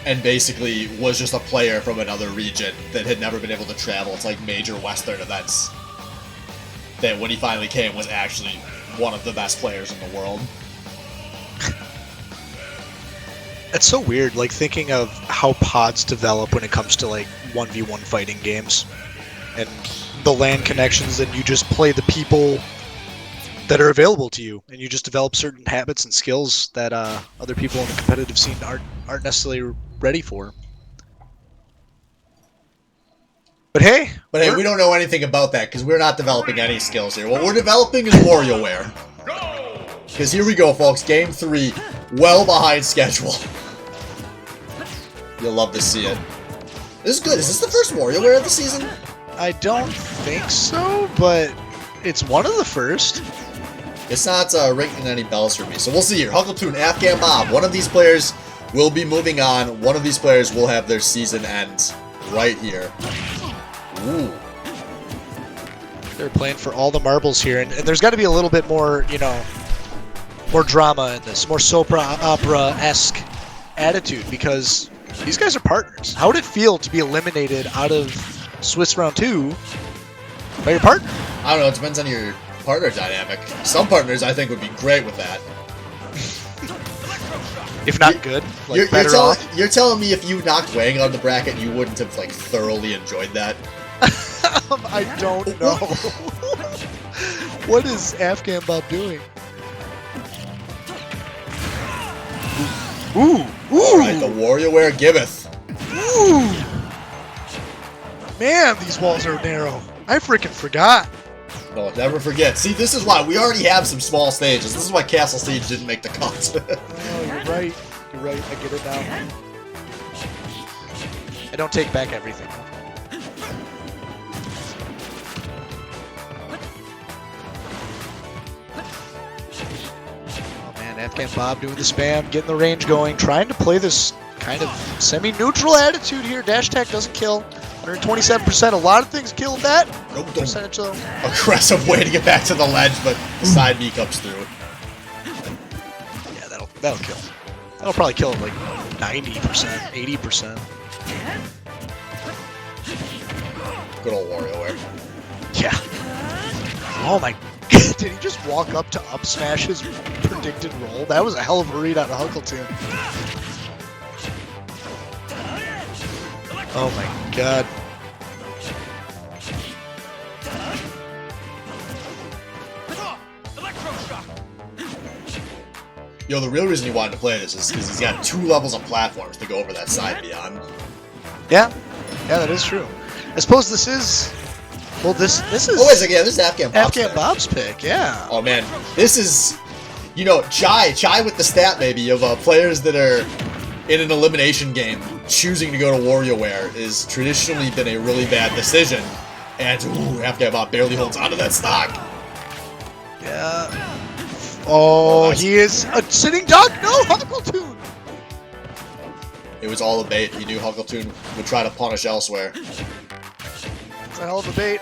And basically was just a player from another region that had never been able to travel to, like, major Western events. That when he finally came was actually one of the best players in the world. It's so weird, like, thinking of how pods develop when it comes to, like, 1v1 fighting games. And the LAN connections, and you just play the people that are available to you. And you just develop certain habits and skills that other people in the competitive scene aren't necessarily ready for. But hey, we don't know anything about that because we're not developing any skills here. What we're developing is WarioWare. Because here we go, folks. Game 3, well behind schedule. You'll love to see it. This is good. Is this the first WarioWare of the season? I don't think so, but it's one of the first. It's not ringing any bells for me. So we'll see here. Huckleton, Afghan Mob. One of these players will be moving on. One of these players will have their season end right here. Ooh. They're playing for all the marbles here, and there's got to be a little bit more, you know, more drama in this, more soap opera-esque attitude, because these guys are partners. How would it feel to be eliminated out of Swiss Round 2 by your partner? I don't know. It depends on your partner dynamic. Some partners, I think, would be great with that. If not good, like better off. You're telling me if you knocked Wang out of the bracket, you wouldn't have, like, thoroughly enjoyed that? I don't know. What is Afghan Bob doing? Ooh! Alright, the WarioWare giveth. Ooh! Man, these walls are narrow. I freaking forgot. No, never forget. See, this is why we already have some small stages. This is why Castle Siege didn't make the cut. Oh, you're right. You're right. I get it now. I don't take back everything. Oh man, Afghan Bob doing the spam, getting the range going, trying to play this kind of semi-neutral attitude here. Dash attack doesn't kill. 127%. A lot of things kill with that. Nope, don't. Percentage though. Aggressive way to get back to the ledge, but the side B comes through. Yeah, that'll kill. That'll probably kill like 90%, 80%. Good old WarioWare. Yeah. Oh my. Did he just walk up to up smash his predicted roll? That was a hell of a read out of Huckleton. Oh my god. Yo, the real reason he wanted to play this is because he's got 2 levels of platforms to go over that side beyond. Yeah. Yeah, that is true. I suppose this is... Well, this is... Oh, wait a second, yeah, this is Afghan Bob's Afghan pick. Bob's pick, yeah. Oh, man. This is... You know, Chai with the stat, maybe, of players that are in an elimination game choosing to go to WarioWare has traditionally been a really bad decision. And, ooh, Afghan Bob barely holds onto that stock. Yeah. Oh, nice. he is a sitting duck? No, Huckleton! It was all a bait. He knew Huckleton would try to punish elsewhere. It's a hell of a bait.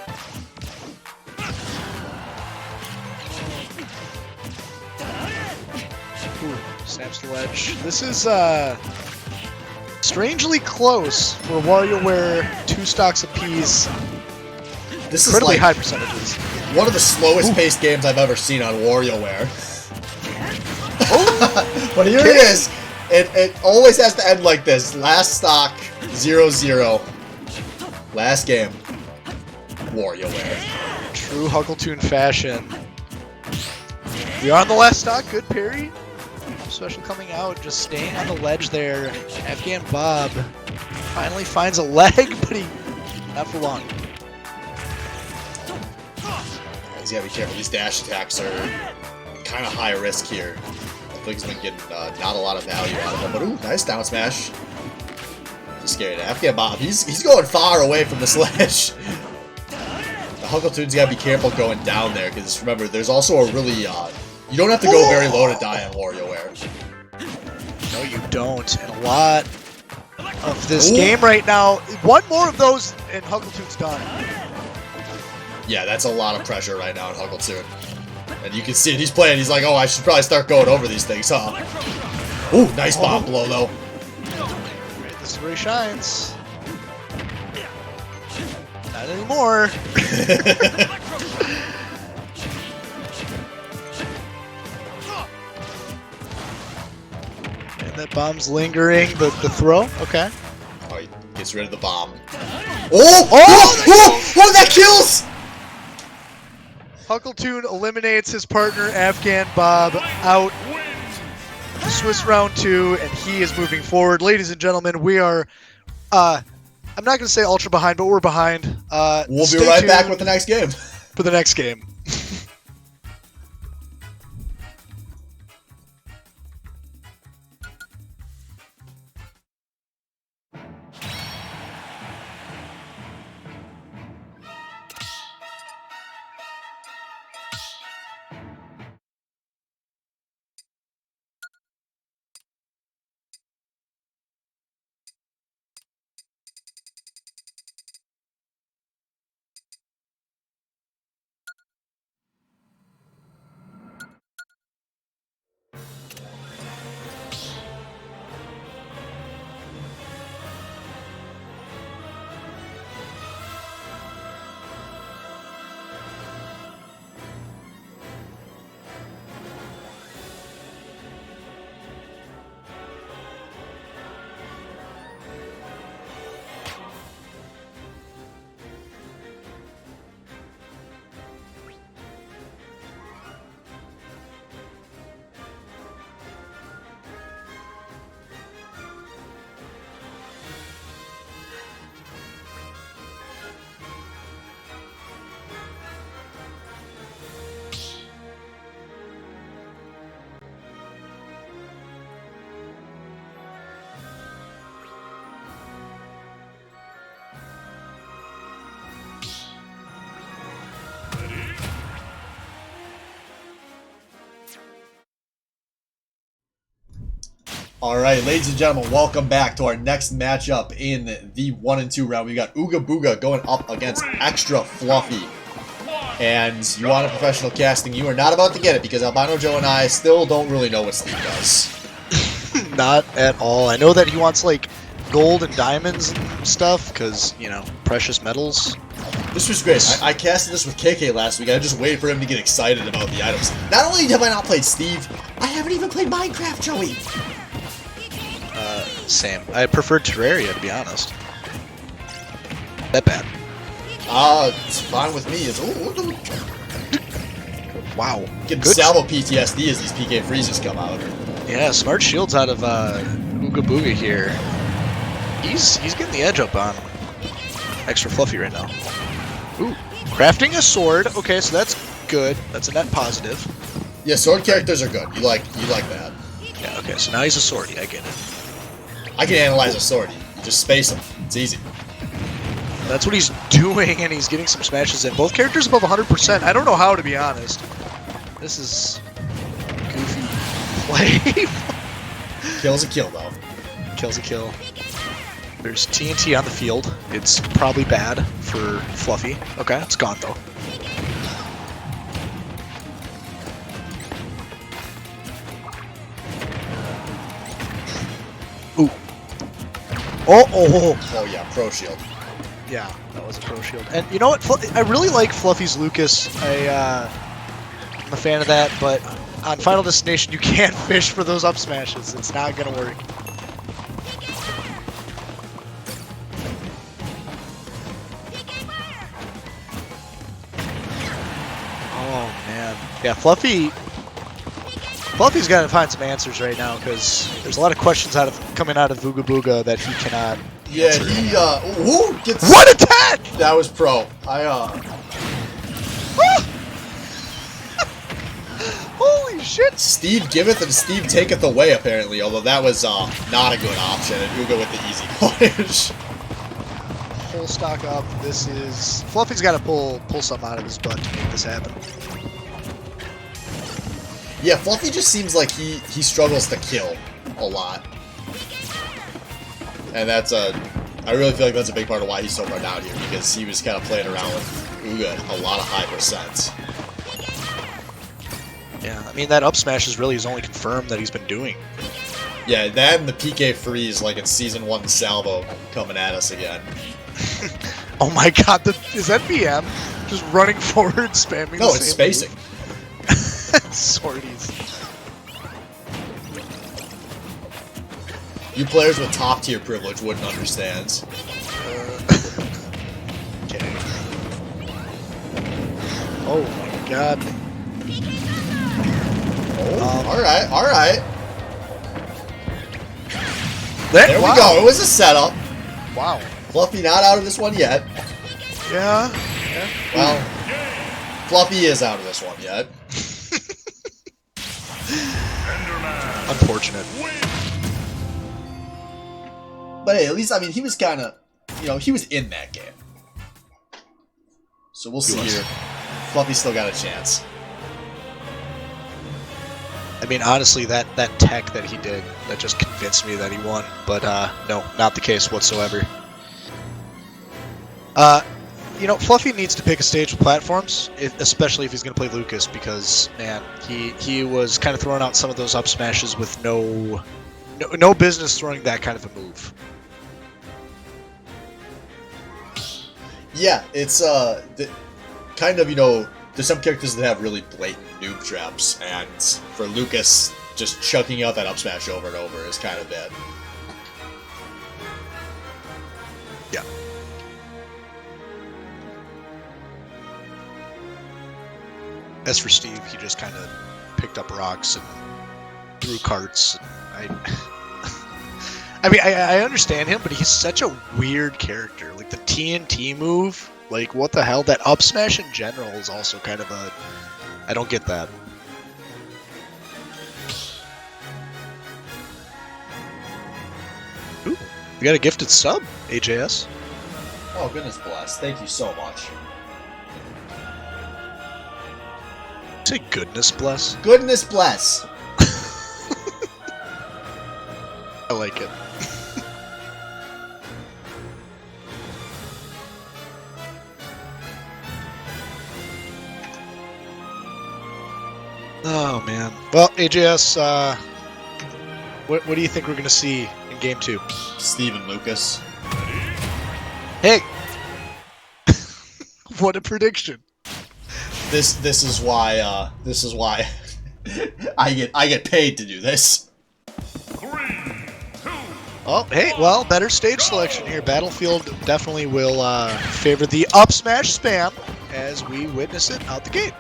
Ooh, snaps the ledge. This is, strangely close for WarioWare 2 stocks apiece. This is Incredibly like high percentages. one of the slowest paced games I've ever seen on WarioWare. But here it is. It always has to end like this. Last stock, 0-0. Last game, WarioWare. True Huckleton fashion. We are on the last stock. Good parry. Special coming out. Just staying on the ledge there. Afghan Bob finally finds a leg, but he not for long. He's gotta be careful. These dash attacks are kind of high risk here. I think he's been getting not a lot of value out of them. But ooh, nice down smash. Just scared. Afghan Bob, he's going far away from this ledge. The Huckleton's gotta be careful going down there, because remember, there's also a really you don't have to go very low to die on WarioWare. No, you don't. And a lot of this game right now. One more of those, and Huckleton's done. Yeah, that's a lot of pressure right now on Huckleton. And you can see it. He's playing. He's like, oh, I should probably start going over these things, huh? Ooh, nice bomb blow, though. Right, this is where he shines. Not anymore. And that bomb's lingering. The throw? Okay. Oh, he gets rid of the bomb. Oh, that kills! Huckleton eliminates his partner, Afghan Bob, out. Swiss round 2, and he is moving forward. Ladies and gentlemen, we are, I'm not going to say ultra behind, but we're behind. We'll Stay be right back tuned with the next game. for the next game. All right, ladies and gentlemen, welcome back to our next matchup in the 1 and 2 round. We got Ooga Booga going up against Extra Fluffy. And you want a professional casting, you are not about to get it because Albino Joe and I still don't really know what Steve does. Not at all. I know that he wants like gold and diamonds and stuff because, you know, precious metals. This was great. I casted this with KK last week. I just waited for him to get excited about the items. Not only have I not played Steve, I haven't even played Minecraft, Joey. Same. I preferred Terraria, to be honest. That bad. It's fine with me. It's Wow. getting salvo PTSD as these PK freezes come out. Yeah, smart shields out of Ooga Booga here. He's getting the edge up on Extra Fluffy right now. Ooh, crafting a sword. Okay, so that's good. That's a net positive. Yeah, sword characters are good. You like that. Yeah. Okay, so now he's a swordy. I get it. I can analyze a sword. You just space them. It's easy. That's what he's doing, and he's getting some smashes in. Both characters above 100%. I don't know how, to be honest. This is goofy play. Kill's a kill, though. Kill's a kill. There's TNT on the field. It's probably bad for Fluffy. Okay, it's gone, though. Ooh. Oh yeah, pro shield. Yeah, that was a pro shield. And you know what? I really like Fluffy's Lucas. I'm a fan of that, but on Final Destination, you can't fish for those up smashes. It's not going to work. Oh, man. Yeah, Fluffy's got to find some answers right now because there's a lot of questions coming out of Ooga Booga that he cannot. Yeah, he gets. What attack! That was pro. Holy shit! Steve giveth and Steve taketh away, apparently. Although that was not a good option. And Ooga with the easy punish. Full stock up. This is Fluffy's got to pull something out of his butt to make this happen. Yeah, Fluffy just seems like he struggles to kill a lot. And that's I really feel like that's a big part of why he's so far down here, because he was kind of playing around with Ooga a lot of high percents. Yeah, I mean, that up smash is really his only confirm that he's been doing. Yeah, that and the PK freeze, like in Season 1 Salvo, coming at us again. Oh my god, is that BM? Just running forward, spamming No, the it's same spacing. Sorties. You players with top tier privilege wouldn't understand. Okay. Oh my god. Oh, alright. There we go, it was a setup. Wow. Fluffy not out of this one yet. Yeah. Well, Fluffy is out of this one yet. Unfortunate. But hey, at least, I mean, he was kind of, he was in that game. So we'll see here. Fluffy still got a chance. I mean, honestly, that tech that he did, that just convinced me that he won. But, no, not the case whatsoever. Fluffy needs to pick a stage with platforms, especially if he's going to play Lucas, because, man, he was kind of throwing out some of those up smashes with no business throwing that kind of a move. Yeah, it's, kind of, there's some characters that have really blatant noob traps, and for Lucas, just chucking out that up smash over and over is kind of bad. Yeah. As for Steve, he just kind of picked up rocks and threw carts. And I understand him, but he's such a weird character. Like the TNT move, like what the hell? That up smash in general is also kind of a... I don't get that. Ooh, we got a gifted sub, AJS. Oh, goodness bless. Thank you so much. Say goodness bless. Goodness bless. I like it. Oh man. Well, AJS, what do you think we're gonna see in game 2? Steven Lucas. Hey, what a prediction! This is why I get paid to do this. Oh, hey, well, better stage selection here. Battlefield definitely will favor the up smash spam as we witness it out the gate.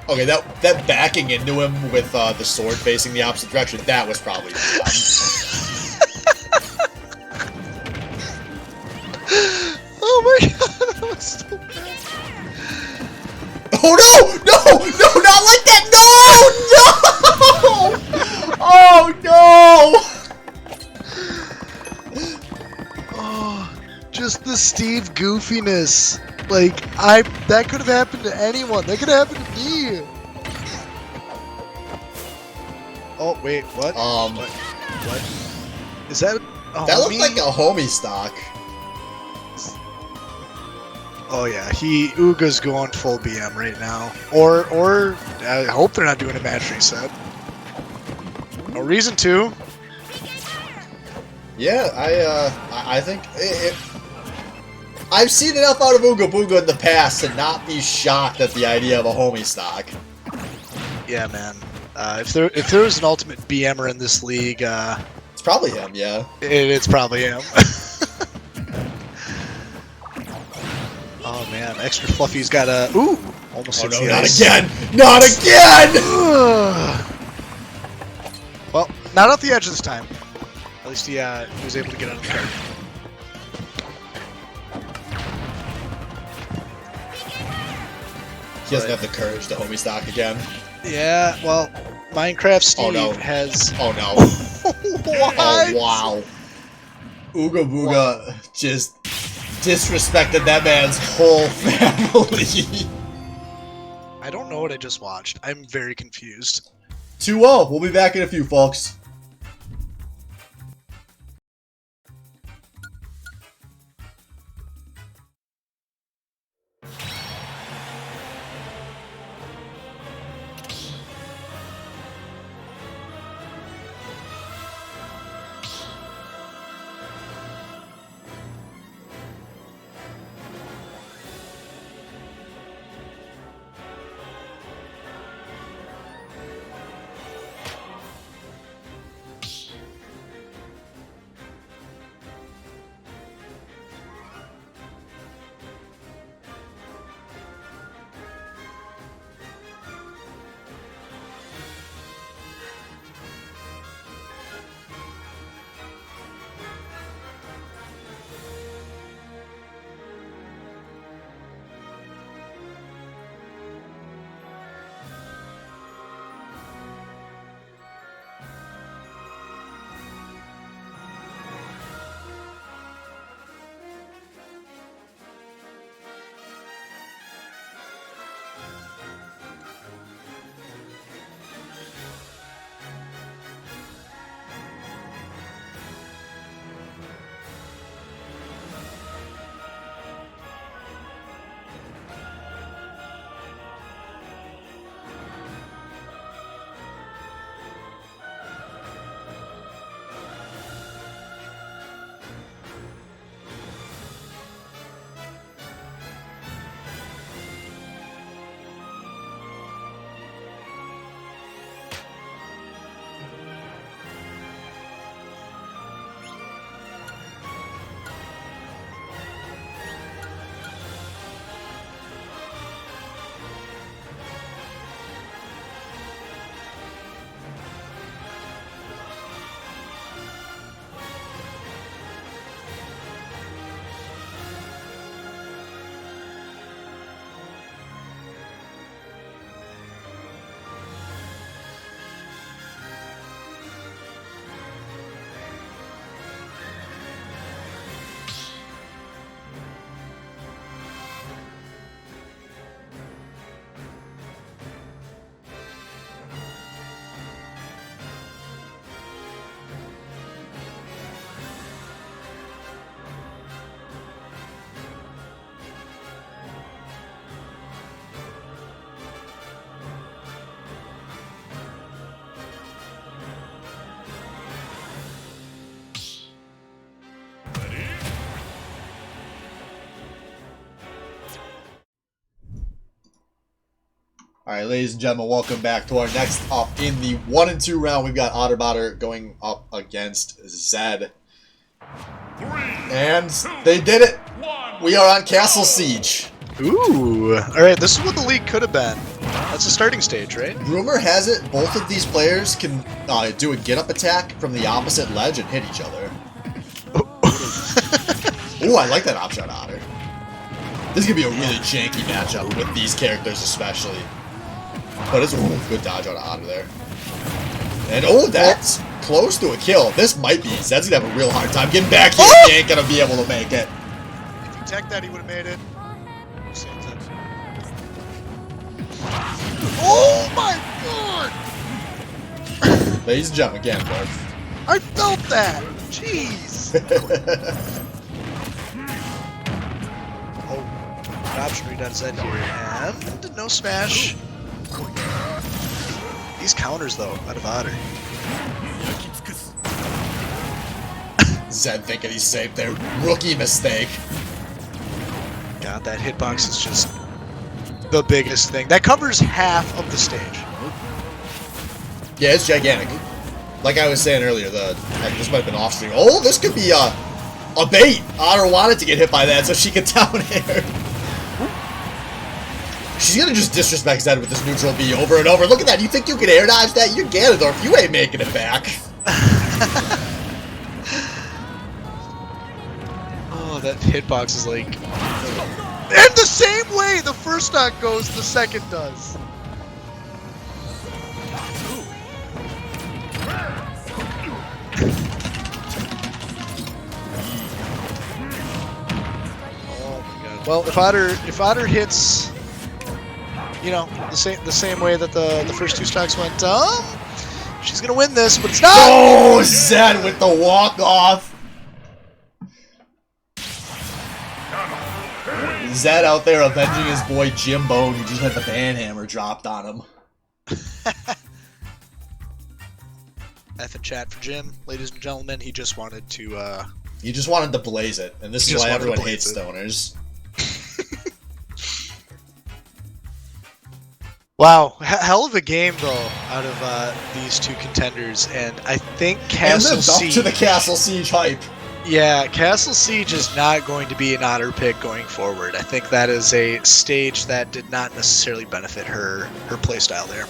Okay, that backing into him with the sword facing the opposite direction, that was probably dumb. Oh my god, that was so bad. Oh no! No! No! Not like that! No! No! Oh no! Oh, just the Steve goofiness. Like, that could have happened to anyone. That could have happened to me. Oh, wait, what? What? Is that... Oh, That looked like a homie stock. Oh yeah, Uga's going full BM right now. Or I hope they're not doing a match reset. No reason to. Yeah, I think I've seen enough out of Ooga Booga in the past to not be shocked at the idea of a homie stock. Yeah, man. If there was an ultimate BMer in this league, It's probably him, yeah. it's probably him. Oh man, extra fluffy's got a almost. Oh hits no, the not ice. again! Not again! Well, not off the edge this time. At least he was able to get out of the cart. He doesn't have the courage to homie stock again. Yeah, well, Minecraft Steve Oh, no. has. Oh no. What? Oh wow. Ooga Booga just disrespected that man's whole family. I don't know what I just watched. I'm very confused. 2-0. We'll be back in a few, folks. Alright, ladies and gentlemen, welcome back to our next up in the 1 and 2 round. We've got Otterbotter going up against Zed. And they did it! We are on Castle Siege. Ooh. Alright, this is what the league could have been. That's the starting stage, right? Rumor has it both of these players can do a get-up attack from the opposite ledge and hit each other. Ooh, I like that option, Otter. This is going to be a really janky matchup with these characters especially. But it's a good dodge out of Otter there. And oh, that's close to a kill. This might be. Zed's going to have a real hard time getting back here. He ain't going to be able to make it. If he teched that, he would have made it. Oh my god! Ladies and gentlemen, Ganondorf. I felt that! Jeez! Oh, good option read out Zed here. And no smash. These counters, though, out of Otter. Zed thinking he's safe there. Rookie mistake. God, that hitbox is just the biggest thing. That covers half of the stage. Yeah, it's gigantic. Like I was saying earlier, this might have been off stream. Oh, this could be a bait. Otter wanted to get hit by that so she could down air. She's gonna just disrespect Zed with this neutral B over and over. Look at that. You think you can air dodge that? You're Ganondorf. You ain't making it back. Oh, that hitbox is like... And the same way the first stock goes, the second does. Oh my god. Well, if Otter hits, you know, the same way that the first two stocks went, she's gonna win this, but it's not. Oh, Zed with the walk off. Zed out there avenging his boy Jimbo, who just had the banhammer dropped on him. F in chat for Jim, ladies and gentlemen. He just wanted to. He just wanted to blaze it, and this is why everyone hates stoners. Wow, hell of a game though out of these two contenders, and I think Castle Siege. To the Castle Siege hype. Yeah, Castle Siege is not going to be an Otter pick going forward. I think that is a stage that did not necessarily benefit her playstyle there.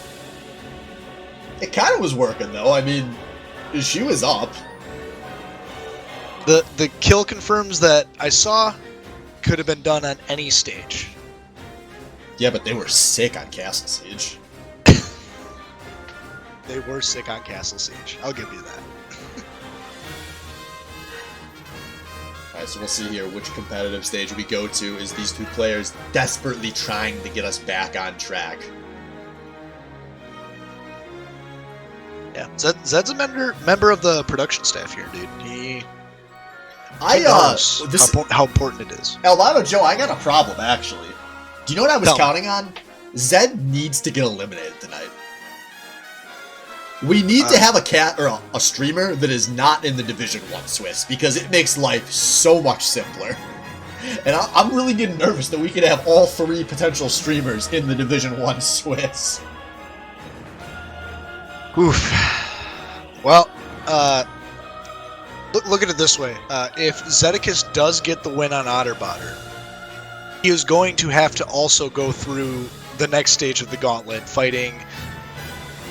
It kind of was working though. I mean, she was up. The kill confirms that I saw could have been done on any stage. Yeah, but they were sick on Castle Siege. They were sick on Castle Siege. I'll give you that. Alright, so we'll see here which competitive stage we go to as these two players desperately trying to get us back on track. Yeah, Zed's a member of the production staff here, dude. He knows how important it is. Albano Joe, I got a problem actually. Do you know what I was counting on? Zed needs to get eliminated tonight. We need to have a streamer that is not in the Division 1 Swiss, because it makes life so much simpler. And I'm really getting nervous that we could have all three potential streamers in the Division 1 Swiss. Oof. Well, look at it this way. If Zedicus does get the win on Otterbotter, he is going to have to also go through the next stage of the gauntlet, fighting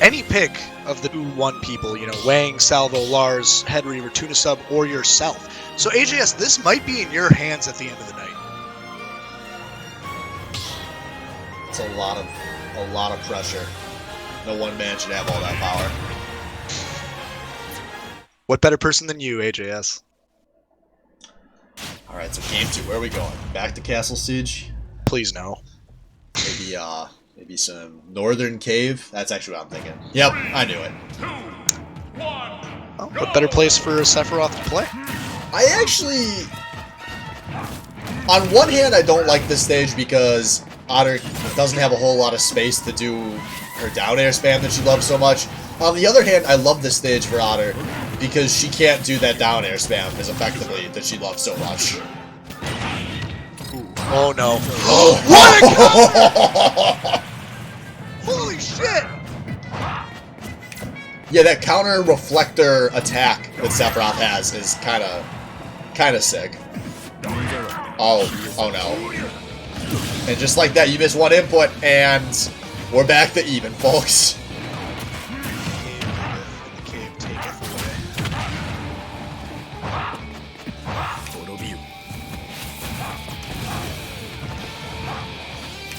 any pick of the 2-1 people, you know, Wang, Salvo, Lars, Headreaver, Tunasub, or yourself. So AJS, this might be in your hands at the end of the night. It's a lot of pressure. No one man should have all that power. What better person than you, AJS? Alright, so game 2, where are we going? Back to Castle Siege? Please no. Maybe some Northern Cave? That's actually what I'm thinking. Yep, I knew it. Oh, what better place for Sephiroth to play? I actually... On one hand, I don't like this stage because Otter doesn't have a whole lot of space to do her down air spam that she loves so much. On the other hand, I love this stage for Otter because she can't do that down air spam as effectively that she loves so much. Oh no. Holy shit! Yeah, that counter reflector attack that Sephiroth has is kind of sick. Oh no. And just like that, you miss one input, and we're back to even, folks. The cave taketh away.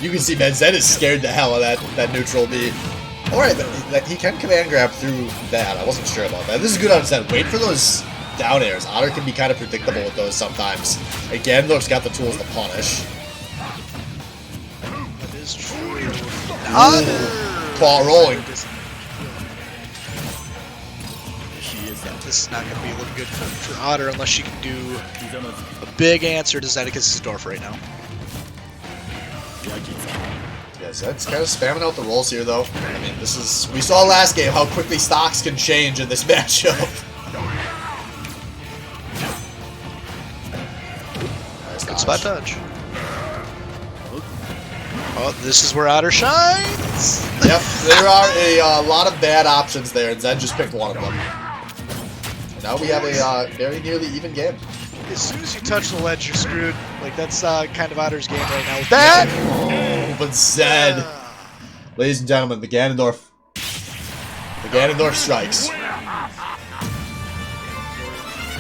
You can see, man, Zed is scared the hell of that neutral B. Alright, he can command grab through that. I wasn't sure about that. This is good on Zed. Wait for those down airs. Otter can be kind of predictable with those sometimes. Again, though, he's got the tools to punish. That is true. Otter! Ball rolling. This is not going to be looking good for Otter unless she can do a big answer to Zedekis' Dwarf right now. Yeah, Zed's kind of spamming out the rolls here, though. I mean, this is... We saw last game how quickly stocks can change in this matchup. Nice Good dodge. spot dodge. Oh, this is where Otter shines! Yep, there are a lot of bad options there, and Zed just picked one of them. And now we have a very nearly even game. As soon as you touch the ledge, you're screwed. Like, that's kind of Otter's game right now with that! Oh, but Zed... Ladies and gentlemen, the Ganondorf... The Ganondorf strikes.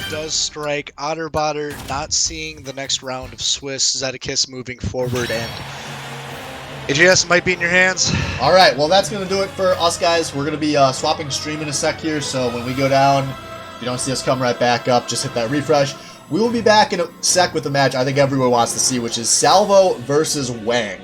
Does strike. Otterbotter not seeing the next round of Swiss. Zedekis moving forward, and AJS might be in your hands. Alright, well that's going to do it for us, guys. We're going to be swapping stream in a sec here, so when we go down, if you don't see us come right back up, just hit that refresh. We will be back in a sec with the match I think everyone wants to see, which is Salvo versus Wang.